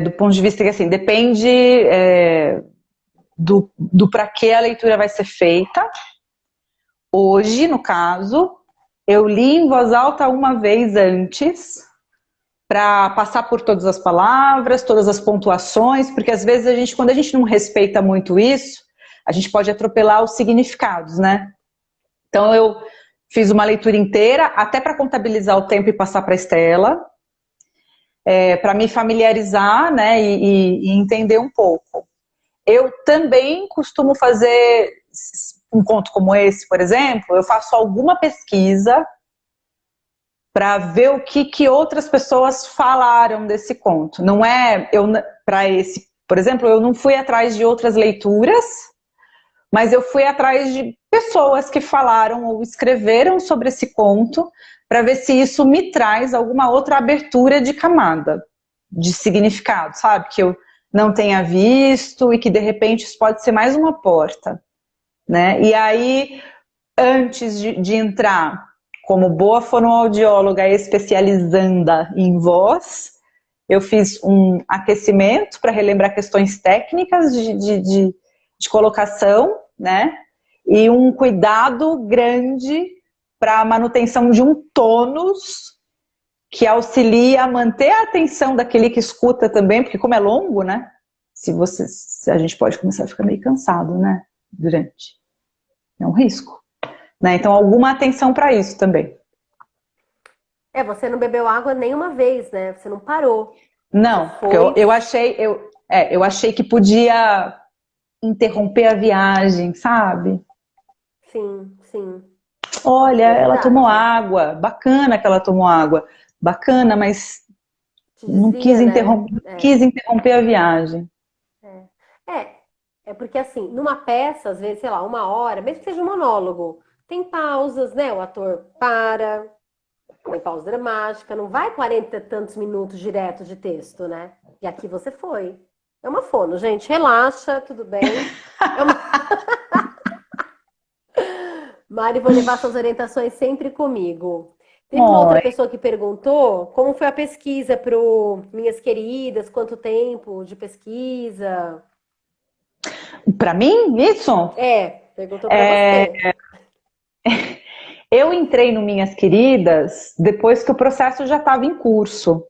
do ponto de vista que, assim, depende do para que a leitura vai ser feita. Hoje, no caso, eu li em voz alta uma vez antes, para passar por todas as palavras, todas as pontuações, porque às vezes quando a gente não respeita muito isso, a gente pode atropelar os significados, né? Então eu fiz uma leitura inteira, até para contabilizar o tempo e passar para a Estela, para me familiarizar, né, e entender um pouco. Eu também costumo fazer um conto como esse, por exemplo, eu faço alguma pesquisa para ver o que outras pessoas falaram desse conto. Não é para esse, por exemplo, eu não fui atrás de outras leituras, mas eu fui atrás de pessoas que falaram ou escreveram sobre esse conto para ver se isso me traz alguma outra abertura de camada, de significado, sabe? Que eu não tenha visto e que de repente isso pode ser mais uma porta, né? E aí, antes de entrar como boa fonoaudióloga especializanda em voz, eu fiz um aquecimento para relembrar questões técnicas de colocação, né? E um cuidado grande para a manutenção de um tônus que auxilia a manter a atenção daquele que escuta também, porque como é longo, né? Se a gente pode começar a ficar meio cansado, né? Durante. É um risco. Né? Então, alguma atenção para isso também. Você não bebeu água nenhuma vez, né? Você não parou. Você Não, porque foi. eu achei que podia interromper a viagem, sabe? Sim, sim. Olha, É ela tomou verdade. água, bacana que ela tomou água, bacana, mas Te não desvia, né? quis interromper a viagem. É. É, é porque assim, numa peça, às vezes, sei lá, uma hora, mesmo que seja um monólogo, tem pausas, né? O ator para, tem pausa dramática, não vai 40 e tantos minutos direto de texto, né? E aqui você foi. É uma fono, gente, relaxa, tudo bem. É uma... Mari, vou levar suas orientações sempre comigo. Teve uma outra Oi. pessoa que perguntou como foi a pesquisa pro Minhas Queridas, quanto tempo de pesquisa? Para mim, isso? Perguntou para você. Eu entrei no Minhas Queridas depois que o processo já estava em curso.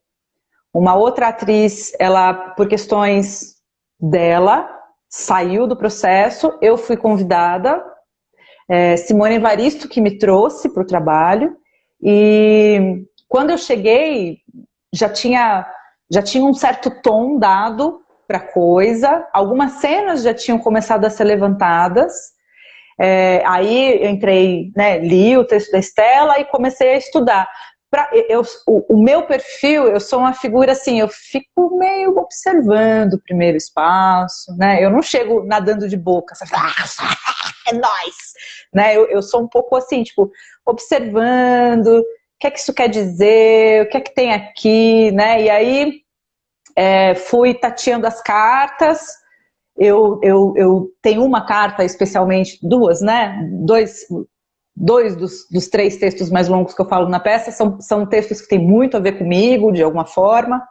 Uma outra atriz, ela, por questões dela, saiu do processo, eu fui convidada, Simone Evaristo que me trouxe para o trabalho, e quando eu cheguei, já tinha um certo tom dado para a coisa, algumas cenas já tinham começado a ser levantadas, aí eu entrei, né, li o texto da Estela e comecei a estudar. O meu perfil, eu sou uma figura assim, eu fico meio observando o primeiro espaço, né? Eu não chego nadando de boca, sabe? É nóis! Né? Eu sou um pouco assim, tipo, observando, que é que isso quer dizer, o que é que tem aqui, né? E aí fui tateando as cartas. Eu tenho uma carta especialmente, duas, né? Dois dos três textos mais longos que eu falo na peça são textos que têm muito a ver comigo, de alguma forma.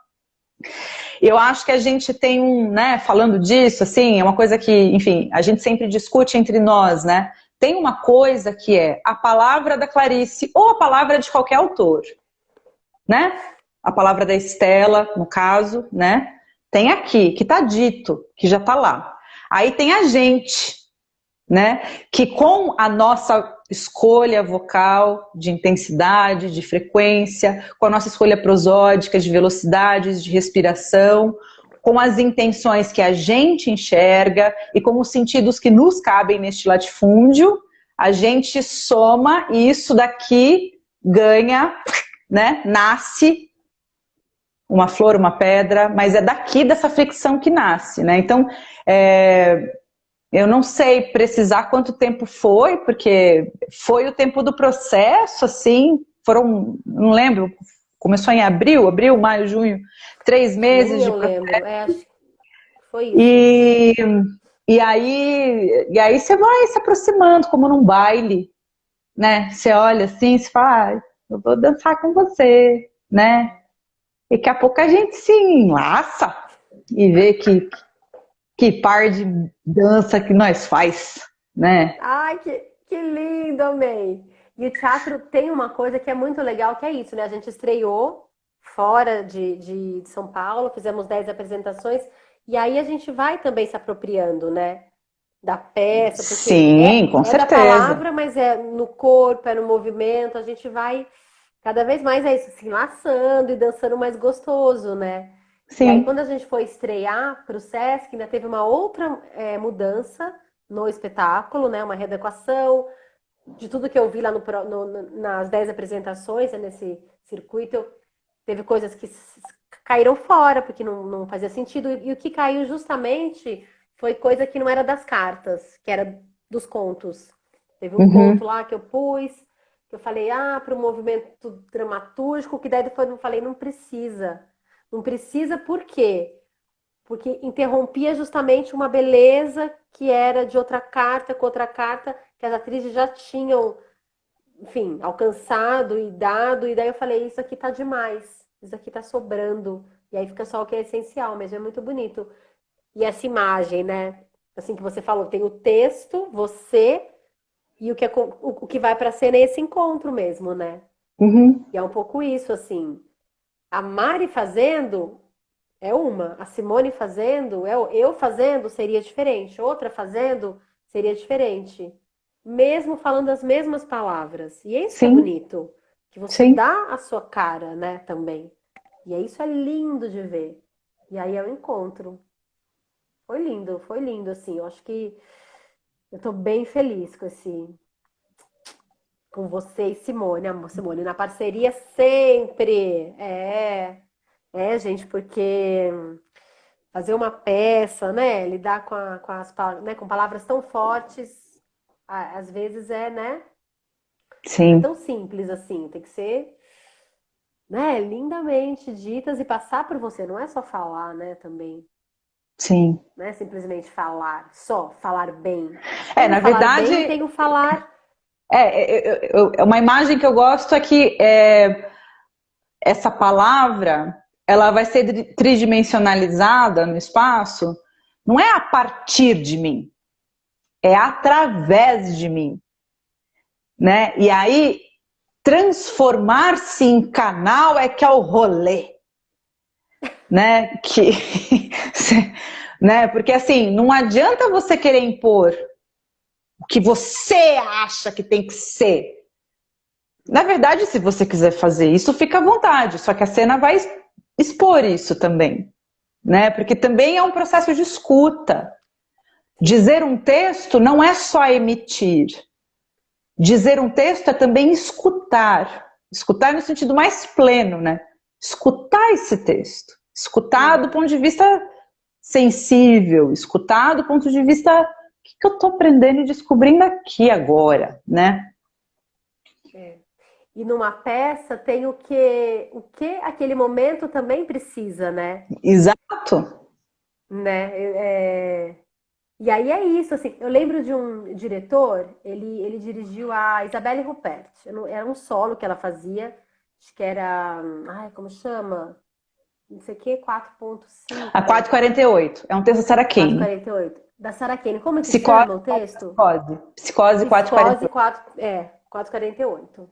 Eu acho que a gente tem né, falando disso, assim, é uma coisa que, enfim, a gente sempre discute entre nós, né? Tem uma coisa que é a palavra da Clarice ou a palavra de qualquer autor, né? A palavra da Estela, no caso, né? Tem aqui, que está dito, que já está lá. Aí tem a gente, né? Que com a nossa escolha vocal, de intensidade, de frequência, com a nossa escolha prosódica, de velocidades, de respiração, com as intenções que a gente enxerga e com os sentidos que nos cabem neste latifúndio, a gente soma e isso daqui ganha, né? Nasce uma flor, uma pedra, mas é daqui dessa fricção que nasce, né? Então, eu não sei precisar quanto tempo foi, porque foi o tempo do processo, assim, não lembro, começou em abril, maio, junho, 3 meses de Nem eu processo. lembro. Acho que foi isso. E aí você vai se aproximando, como num baile, né? Você olha assim, você fala, eu vou dançar com você, né? E daqui a pouco a gente se enlaça e vê que par de dança que nós faz, né? Ai, que lindo, amei. E o teatro tem uma coisa que é muito legal, que é isso, né? A gente estreou fora de São Paulo, fizemos 10 apresentações, e aí a gente vai também se apropriando, né? Da peça, porque Sim, com é da certeza. palavra, mas é no corpo, é no movimento, a gente vai cada vez mais é isso, se enlaçando e dançando mais gostoso, né? E aí, quando Sim. a gente foi estrear para o Sesc, ainda teve uma outra mudança no espetáculo, né? Uma readequação de tudo que eu vi lá nas 10 apresentações, né, nesse circuito. Teve coisas que caíram fora, porque não fazia sentido. E o que caiu justamente foi coisa que não era das cartas, que era dos contos. Teve um conto Uhum. lá que eu pus, que eu falei, para o movimento dramatúrgico, que daí depois eu falei, não precisa. Não precisa por quê? Porque interrompia justamente uma beleza que era de outra carta com outra carta, que as atrizes já tinham, enfim, alcançado e dado, e daí eu falei, isso aqui tá demais, isso aqui tá sobrando, e aí fica só o que é essencial, mas é muito bonito. E essa imagem, né? Assim que você falou, tem o texto, você, e o que vai pra cena é esse encontro mesmo, né? Uhum. E é um pouco isso, assim. A Mari fazendo é uma, a Simone fazendo, eu fazendo seria diferente, outra fazendo seria diferente. Mesmo falando as mesmas palavras. E é isso que é Sim, bonito, que você sim, dá a sua cara, né, também. E é isso é lindo de ver. E aí é o encontro. Foi lindo, assim. Eu acho que eu tô bem feliz com você e Simone, amor, Simone, na parceria sempre. Gente, porque fazer uma peça, né? Lidar né, com palavras tão fortes, às vezes né? Não é sim, tão simples assim. Tem que ser, né, lindamente ditas e passar por você. Não é só falar, né? Também. sim. Não é simplesmente falar, só falar bem. Tem o Na falar verdade, bem e tem o falar. uma imagem que eu gosto é que essa palavra, ela vai ser tridimensionalizada no espaço, não é a partir de mim, é através de mim, né? E aí, transformar-se em canal é que é o rolê, né? Né? Porque assim, não adianta você querer impor o que você acha que tem que ser. Na verdade, se você quiser fazer isso, fica à vontade, só que a cena vai expor isso também, né? Porque também é um processo de escuta. Dizer um texto não é só emitir. Dizer um texto é também escutar. Escutar no sentido mais pleno, né? Escutar esse texto. Escutar do ponto de vista sensível, escutar do ponto de vista o que eu estou aprendendo e descobrindo aqui agora, né? É. E numa peça tem o que aquele momento também precisa, né? Exato. Né? E aí é isso, assim, eu lembro de um diretor, ele dirigiu a Isabelle Ruppert, era um solo que ela fazia, acho que era, ai, como chama? Não sei o que, A 448. É um texto da Sarah Kane. 448, da Sarah Kane, como é que Psicose, chama o texto? psicose. Psicose Psicose 448. 4, 448.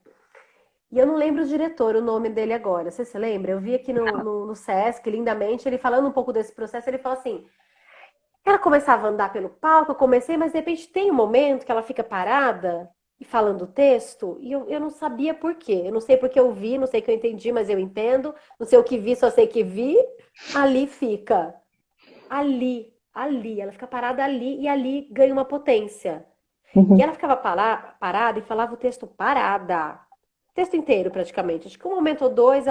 E eu não lembro o diretor, o nome dele agora. Você se lembra? Eu vi aqui no Sesc, lindamente, ele falando um pouco desse processo, ele falou assim, ela começava a andar pelo palco, eu comecei, mas de repente tem um momento que ela fica parada e falando o texto, e eu não sabia por quê. Eu não sei porque eu vi, não sei que eu entendi, mas eu entendo. Não sei o que vi, só sei que vi. Ali fica. Ali. Ela fica parada ali e ali ganha uma potência. E Uhum. ela ficava parada e falava o texto parada. O texto inteiro, praticamente. Acho que um momento ou dois,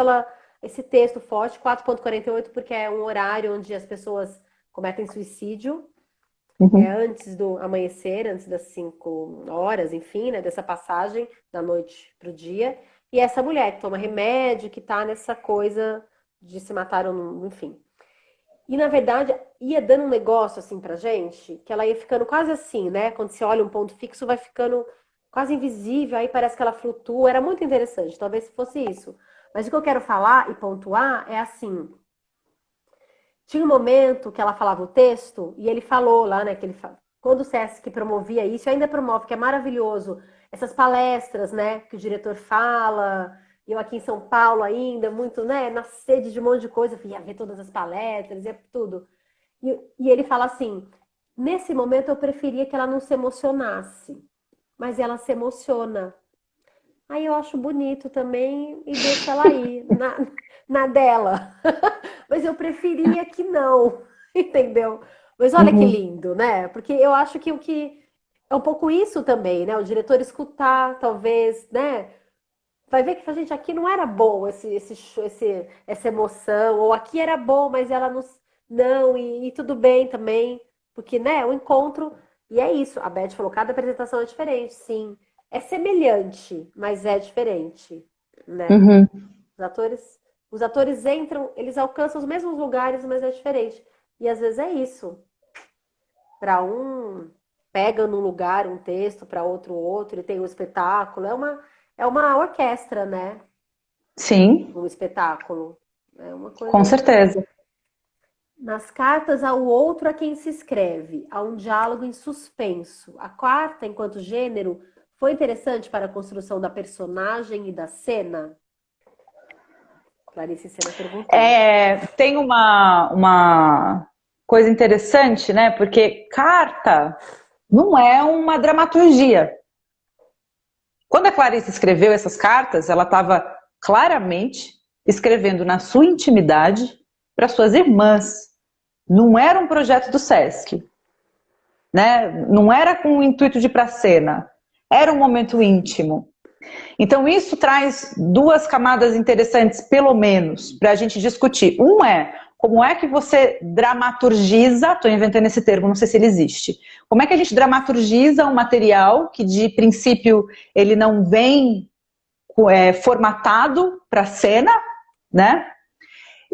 esse texto forte, 4,48, porque é um horário onde as pessoas cometem suicídio, Uhum. antes do amanhecer, antes das 5 horas, enfim, né, dessa passagem da noite para o dia. E essa mulher que toma remédio, que tá nessa coisa de se matar, enfim. E na verdade, ia dando um negócio assim pra gente, que ela ia ficando quase assim, né? Quando você olha um ponto fixo, vai ficando quase invisível, aí parece que ela flutua. Era muito interessante, talvez fosse isso. Mas o que eu quero falar e pontuar é assim: tinha um momento que ela falava o texto, e ele falou lá, né? Quando o SESC promovia isso, e ainda promove, que é maravilhoso, essas palestras, né? Que o diretor fala. Eu aqui em São Paulo ainda, muito, né? Na sede de um monte de coisa, eu ia ver todas as palestras, ia tudo. E ele fala assim: nesse momento eu preferia que ela não se emocionasse, mas ela se emociona. Aí eu acho bonito também e deixo ela aí, na dela. Mas eu preferia que não, entendeu? Mas olha que Uhum. lindo, né? Porque eu acho que o que é um pouco isso também, né? O diretor escutar, talvez, né? Vai ver que a gente aqui não era bom essa emoção, ou aqui era bom, mas ela não, e tudo bem também, porque, né, o encontro, e é isso, a Beth falou, cada apresentação é diferente, sim, é semelhante, mas é diferente, né? Uhum. Os atores, os atores entram, eles alcançam os mesmos lugares, mas é diferente, e às vezes é isso, para um pega num lugar um texto, para outro, e tem um espetáculo, é uma orquestra, né? Sim, Um espetáculo. É uma com coisa. certeza. Nas cartas ao outro a quem se escreve, há um diálogo em suspenso. A quarta, enquanto gênero, foi interessante para a construção da personagem e da cena? Clarice Sena perguntou. Tem uma coisa interessante, né? Porque carta não é uma dramaturgia. Quando a Clarice escreveu essas cartas, ela estava claramente escrevendo na sua intimidade para suas irmãs. Não era um projeto do Sesc, né? Não era com o intuito de ir para a cena. Era um momento íntimo. Então, isso traz duas camadas interessantes, pelo menos, para a gente discutir. Um é, como é que você dramaturgiza, estou inventando esse termo, não sei se ele existe. Como é que a gente dramaturgiza um material que, de princípio, ele não vem formatado para a cena, né?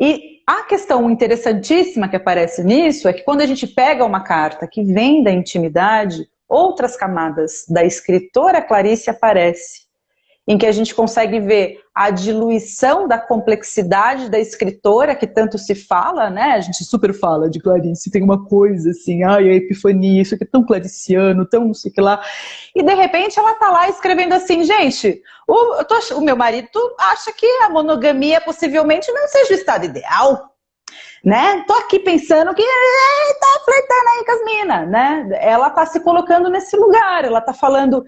E a questão interessantíssima que aparece nisso é que quando a gente pega uma carta que vem da intimidade, outras camadas da escritora Clarice aparecem, em que a gente consegue ver a diluição da complexidade da escritora, que tanto se fala, né? A gente super fala de Clarice, tem uma coisa assim, ai, a epifania, isso aqui é tão clariciano, tão não sei o que lá. E de repente ela tá lá escrevendo assim, gente, o meu marido acha que a monogamia possivelmente não seja o estado ideal, né? Tô aqui pensando que tá flertando aí com as minas, né? Ela tá se colocando nesse lugar, ela tá falando,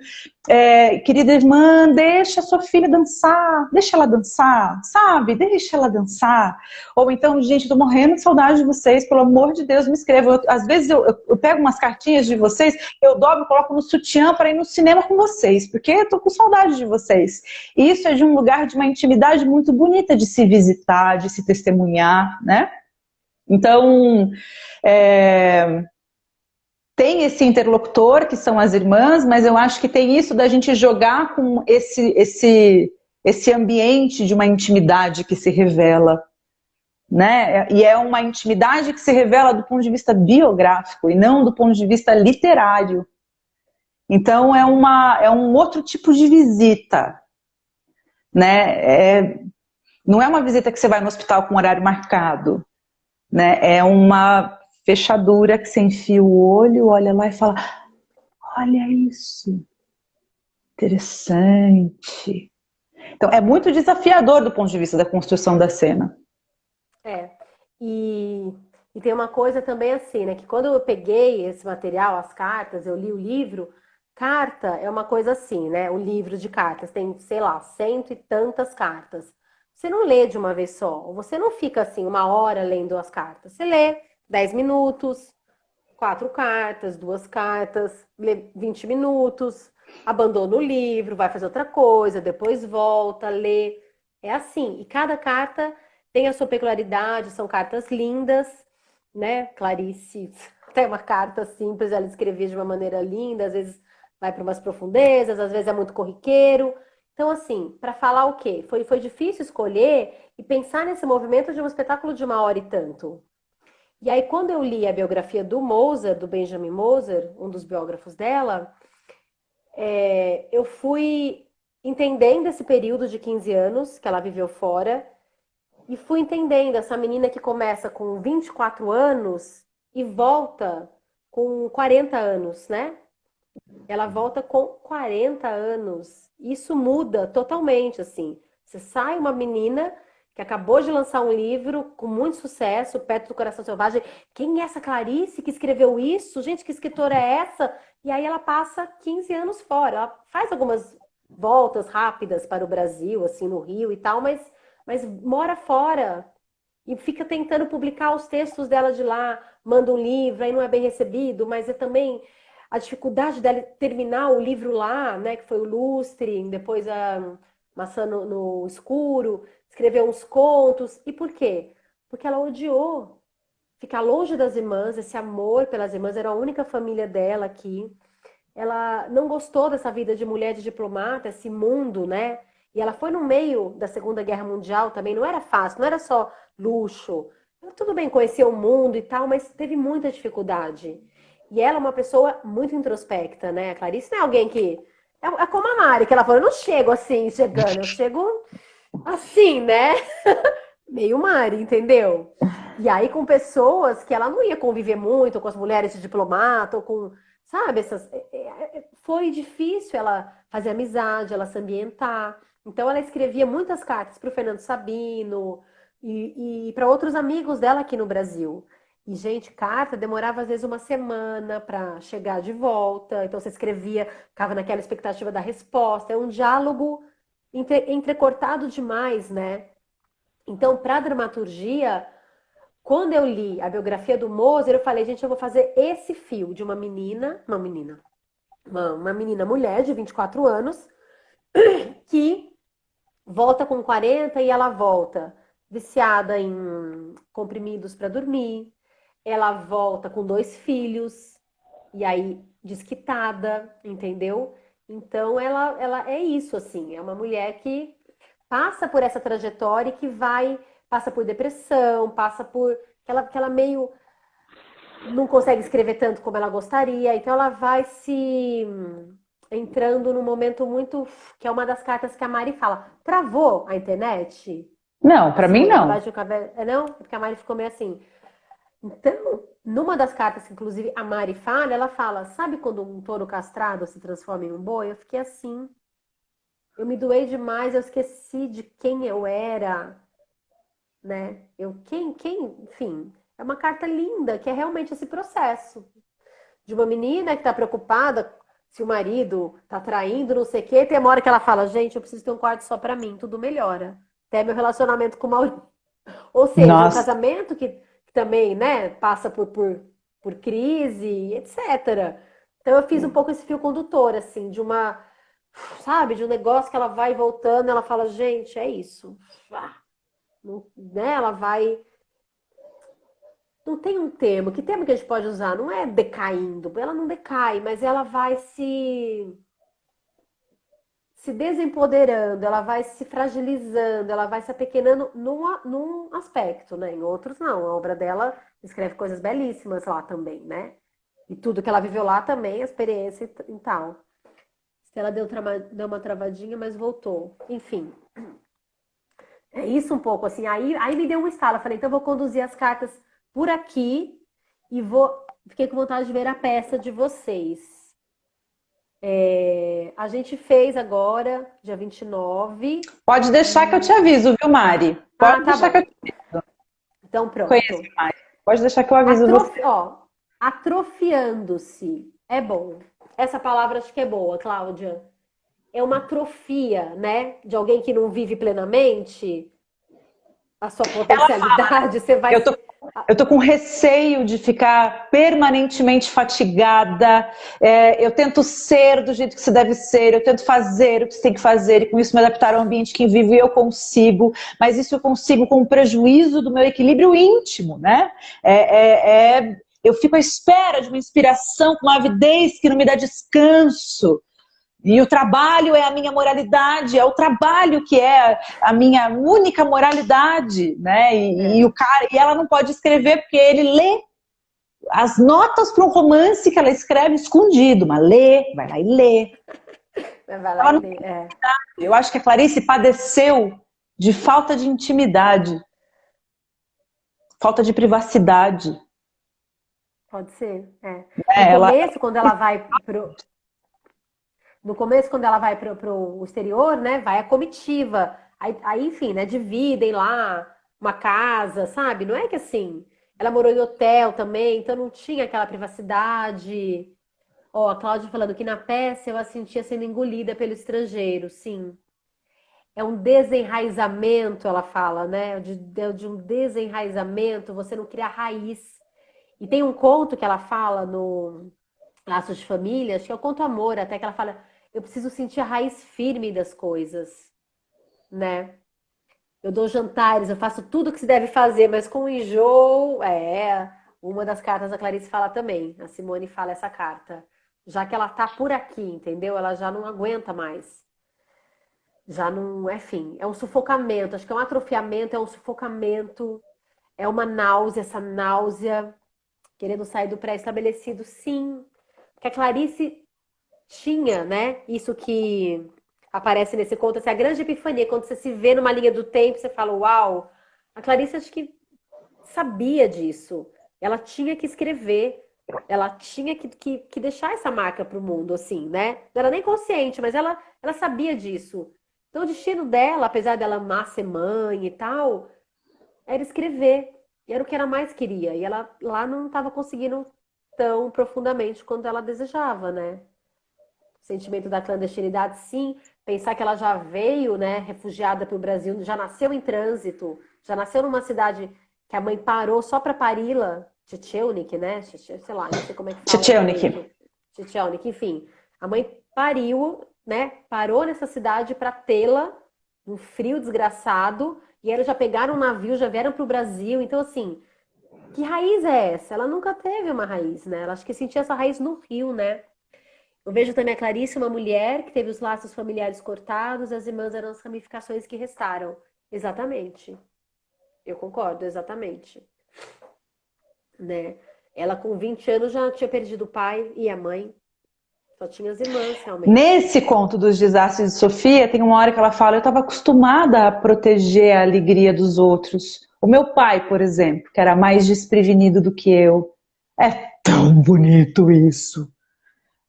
querida irmã, deixa sua filha dançar, deixa ela dançar, sabe? Deixa ela dançar. Ou então, gente, tô morrendo de saudade de vocês, pelo amor de Deus, me escrevam. Às vezes eu pego umas cartinhas de vocês, eu dobro, coloco no sutiã para ir no cinema com vocês, porque eu tô com saudade de vocês. E isso é de um lugar de uma intimidade muito bonita de se visitar, de se testemunhar, né? Então, tem esse interlocutor, que são as irmãs, mas eu acho que tem isso da gente jogar com esse esse ambiente de uma intimidade que se revela, né? E é uma intimidade que se revela do ponto de vista biográfico e não do ponto de vista literário. Então é um outro tipo de visita, né? Não é uma visita que você vai no hospital com horário marcado, né? É uma fechadura que você enfia o olho, olha lá e fala: olha isso, interessante. Então é muito desafiador do ponto de vista da construção da cena. É. E, e tem uma coisa também assim, né? Que quando eu peguei esse material, as cartas, eu li o livro, carta é uma coisa assim, né? O livro de cartas tem, sei lá, cento e tantas cartas. Você não lê de uma vez só, ou você não fica assim uma hora lendo as cartas. Você lê 10 minutos, quatro cartas, duas cartas, lê 20 minutos, abandona o livro, vai fazer outra coisa, depois volta, lê. É assim. E cada carta tem a sua peculiaridade, são cartas lindas, né? Clarice tem uma carta simples, ela escrevia de uma maneira linda, às vezes vai para umas profundezas, às vezes é muito corriqueiro. Então, assim, para falar o quê? Foi difícil escolher e pensar nesse movimento de um espetáculo de uma hora e tanto. E aí, quando eu li a biografia do Moser, do Benjamin Moser, um dos biógrafos dela, eu fui entendendo esse período de 15 anos que ela viveu fora e fui entendendo essa menina que começa com 24 anos e volta com 40 anos, né? Ela volta com 40 anos. Isso muda totalmente, assim. Você sai uma menina que acabou de lançar um livro com muito sucesso, Perto do Coração Selvagem. Quem é essa Clarice que escreveu isso? Gente, que escritora é essa? E aí ela passa 15 anos fora. Ela faz algumas voltas rápidas para o Brasil, assim, no Rio e tal, mas mora fora e fica tentando publicar os textos dela de lá, manda um livro, aí não é bem recebido, mas é também a dificuldade dela terminar o livro lá, né, que foi o Lustre, depois a Maçã no Escuro, escreveu uns contos. E por quê? Porque ela odiou ficar longe das irmãs, esse amor pelas irmãs, era a única família dela aqui. Ela não gostou dessa vida de mulher de diplomata, esse mundo, né? E ela foi no meio da Segunda Guerra Mundial também, não era fácil, não era só luxo. Tudo bem, conhecer o mundo e tal, mas teve muita dificuldade. E ela é uma pessoa muito introspecta, né? A Clarice não é alguém que. É como a Mari, que ela falou: eu não chego assim, chegando, eu chego assim, né? Meio Mari, entendeu? E aí com pessoas que ela não ia conviver muito, com as mulheres de diplomata, ou com, sabe, foi difícil ela fazer amizade, ela se ambientar. Então ela escrevia muitas cartas para o Fernando Sabino e para outros amigos dela aqui no Brasil. E, gente, carta demorava às vezes uma semana para chegar de volta. Então você escrevia, ficava naquela expectativa da resposta. É um diálogo entrecortado demais, né? Então, para a dramaturgia, quando eu li a biografia do Moser, eu falei, gente, eu vou fazer esse fio de uma menina mulher de 24 anos que volta com 40 e ela volta viciada em comprimidos para dormir, ela volta com dois filhos e aí desquitada, entendeu? Então ela é isso assim, é uma mulher que passa por essa trajetória e que passa por depressão, passa por que ela meio não consegue escrever tanto como ela gostaria, então ela vai se entrando num momento muito, que é uma das cartas que a Mari fala, travou a internet? Não, A para mim Simone não. Cabral de Cabelo, não? Porque a Mari ficou meio assim. Então, numa das cartas que inclusive a Mari fala, ela fala, sabe quando um touro castrado se transforma em um boi? Eu fiquei assim, eu me doei demais, eu esqueci de quem eu era, né? Enfim, é uma carta linda, que é realmente esse processo de uma menina que tá preocupada se o marido tá traindo, não sei o quê, tem uma hora que ela fala, gente, eu preciso ter um quarto só pra mim, tudo melhora. Até meu relacionamento com o Maurício. Ou seja, um Nossa, casamento que também, né, passa por crise, etc. Então eu fiz um pouco esse fio condutor, assim, de uma, sabe, de um negócio que ela vai voltando, ela fala, gente, é isso. Ah, né? Ela vai. Não tem um termo. Que termo que a gente pode usar? Não é decaindo. Ela não decai, mas ela vai se desempoderando, ela vai se fragilizando, ela vai se apequenando num aspecto, né? Em outros não. A obra dela escreve coisas belíssimas lá também, né? E tudo que ela viveu lá também, a experiência e tal. Ela deu uma travadinha, mas voltou. Enfim, é isso um pouco assim. Aí me deu um estalo. Eu falei, então eu vou conduzir as cartas por aqui e vou. Fiquei com vontade de ver a peça de vocês. A gente fez agora, dia 29. Pode deixar que eu te aviso, viu, Mari? Ah, Pode tá deixar bom. que eu te Então conheço pronto. mais. Pode deixar que eu aviso você. Atrofiando-se. É bom. Essa palavra acho que é boa, Cláudia. É uma atrofia, né? De alguém que não vive plenamente a sua potencialidade. Você vai Eu tô, eu tô com receio de ficar permanentemente fatigada. Eu tento ser do jeito que se deve ser, eu tento fazer o que se tem que fazer, e com isso me adaptar ao ambiente que vivo e eu consigo, mas isso eu consigo com prejuízo do meu equilíbrio íntimo, né? Eu fico à espera de uma inspiração com uma avidez que não me dá descanso. E o trabalho é a minha moralidade, é o trabalho que é a minha única moralidade, né? E ela não pode escrever porque ele lê as notas para um romance que ela escreve escondido, mas lê, vai lá e lê. vai lá Ela e não, lê. eu acho que a Clarice padeceu de falta de intimidade, falta de privacidade. Pode ser. No Né? começo, quando ela vai pro, no começo, quando ela vai pro exterior, né? Vai a comitiva. Aí, enfim, né? Dividem lá uma casa, sabe? Não é que assim. Ela morou em hotel também, então não tinha aquela privacidade. Ó, a Cláudia falando que na peça eu a sentia sendo engolida pelo estrangeiro, sim. É um desenraizamento, ela fala, né? De um desenraizamento, você não cria raiz. E tem um conto que ela fala no Laços de Família, acho que é o conto Amor, até que ela fala, eu preciso sentir a raiz firme das coisas, né? Eu dou jantares, eu faço tudo o que se deve fazer, mas com enjoo, uma das cartas da Clarice fala também, a Simone fala essa carta, já que ela tá por aqui, entendeu? Ela já não aguenta mais. Já não, enfim, é um sufocamento, acho que é um atrofiamento, é um sufocamento, é uma náusea, essa náusea, querendo sair do pré-estabelecido, sim. Porque a Clarice tinha, né, isso que aparece nesse conto, essa grande epifania, quando você se vê numa linha do tempo, você fala, uau, a Clarice acho que sabia disso. Ela tinha que escrever, ela tinha que deixar essa marca para o mundo, assim, né? Não era nem consciente, mas ela sabia disso. Então, o destino dela, apesar dela amar ser mãe e tal, era escrever. E era o que ela mais queria. E ela lá não estava conseguindo tão profundamente quanto ela desejava, né? O sentimento da clandestinidade, sim. Pensar que ela já veio, né, refugiada para o Brasil, já nasceu em trânsito, já nasceu numa cidade que a mãe parou só para pari-la, Tchetcheunik, né? Sei lá, não sei como é que fala Tchetcheunik. direito. Tchetcheunik, enfim. A mãe pariu, né? Parou nessa cidade para tê-la, um frio desgraçado, e eles já pegaram um navio, já vieram para o Brasil. Então, assim, que raiz é essa? Ela nunca teve uma raiz, né? Ela acho que sentia essa raiz no Rio, né? Eu vejo também a Clarice, uma mulher que teve os laços familiares cortados, as irmãs eram as ramificações que restaram. Exatamente. Eu concordo, exatamente. Né? Ela com 20 anos já tinha perdido o pai e a mãe. Só tinha as irmãs, realmente. Nesse conto dos desastres de Sofia, tem uma hora que ela fala, eu estava acostumada a proteger a alegria dos outros. O meu pai, por exemplo, que era mais desprevenido do que eu. É tão bonito isso.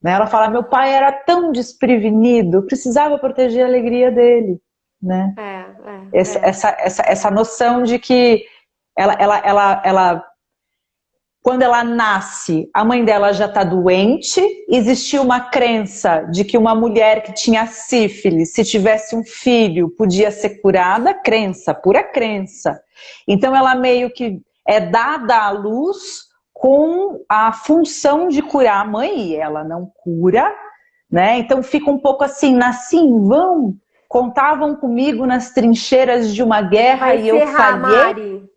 Né? Ela fala, meu pai era tão desprevenido, eu precisava proteger a alegria dele. Né? Essa noção de que ela quando ela nasce, a mãe dela já está doente, existia uma crença de que uma mulher que tinha sífilis, se tivesse um filho, podia ser curada, crença, pura crença. Então ela meio que é dada à luz com a função de curar a mãe, e ela não cura, né? Então fica um pouco assim, nasci em vão, contavam comigo nas trincheiras de uma guerra Vai e eu encerrar, falhei. Mari.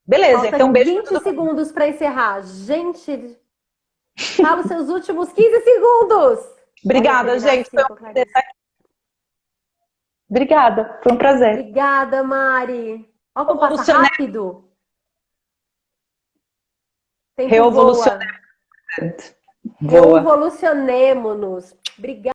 Beleza, Falta então beijo pra 20 todo mundo. segundos para encerrar. Gente, fala os seus últimos 15 segundos. Olha, Obrigada, terminar gente. assim com a Clarice. Obrigada, foi um prazer. Obrigada, Mari. Olha como passa Revolucionei. rápido. O tempo Revolucionei. voa. Voa. Revolucionemo-nos. Obrigada.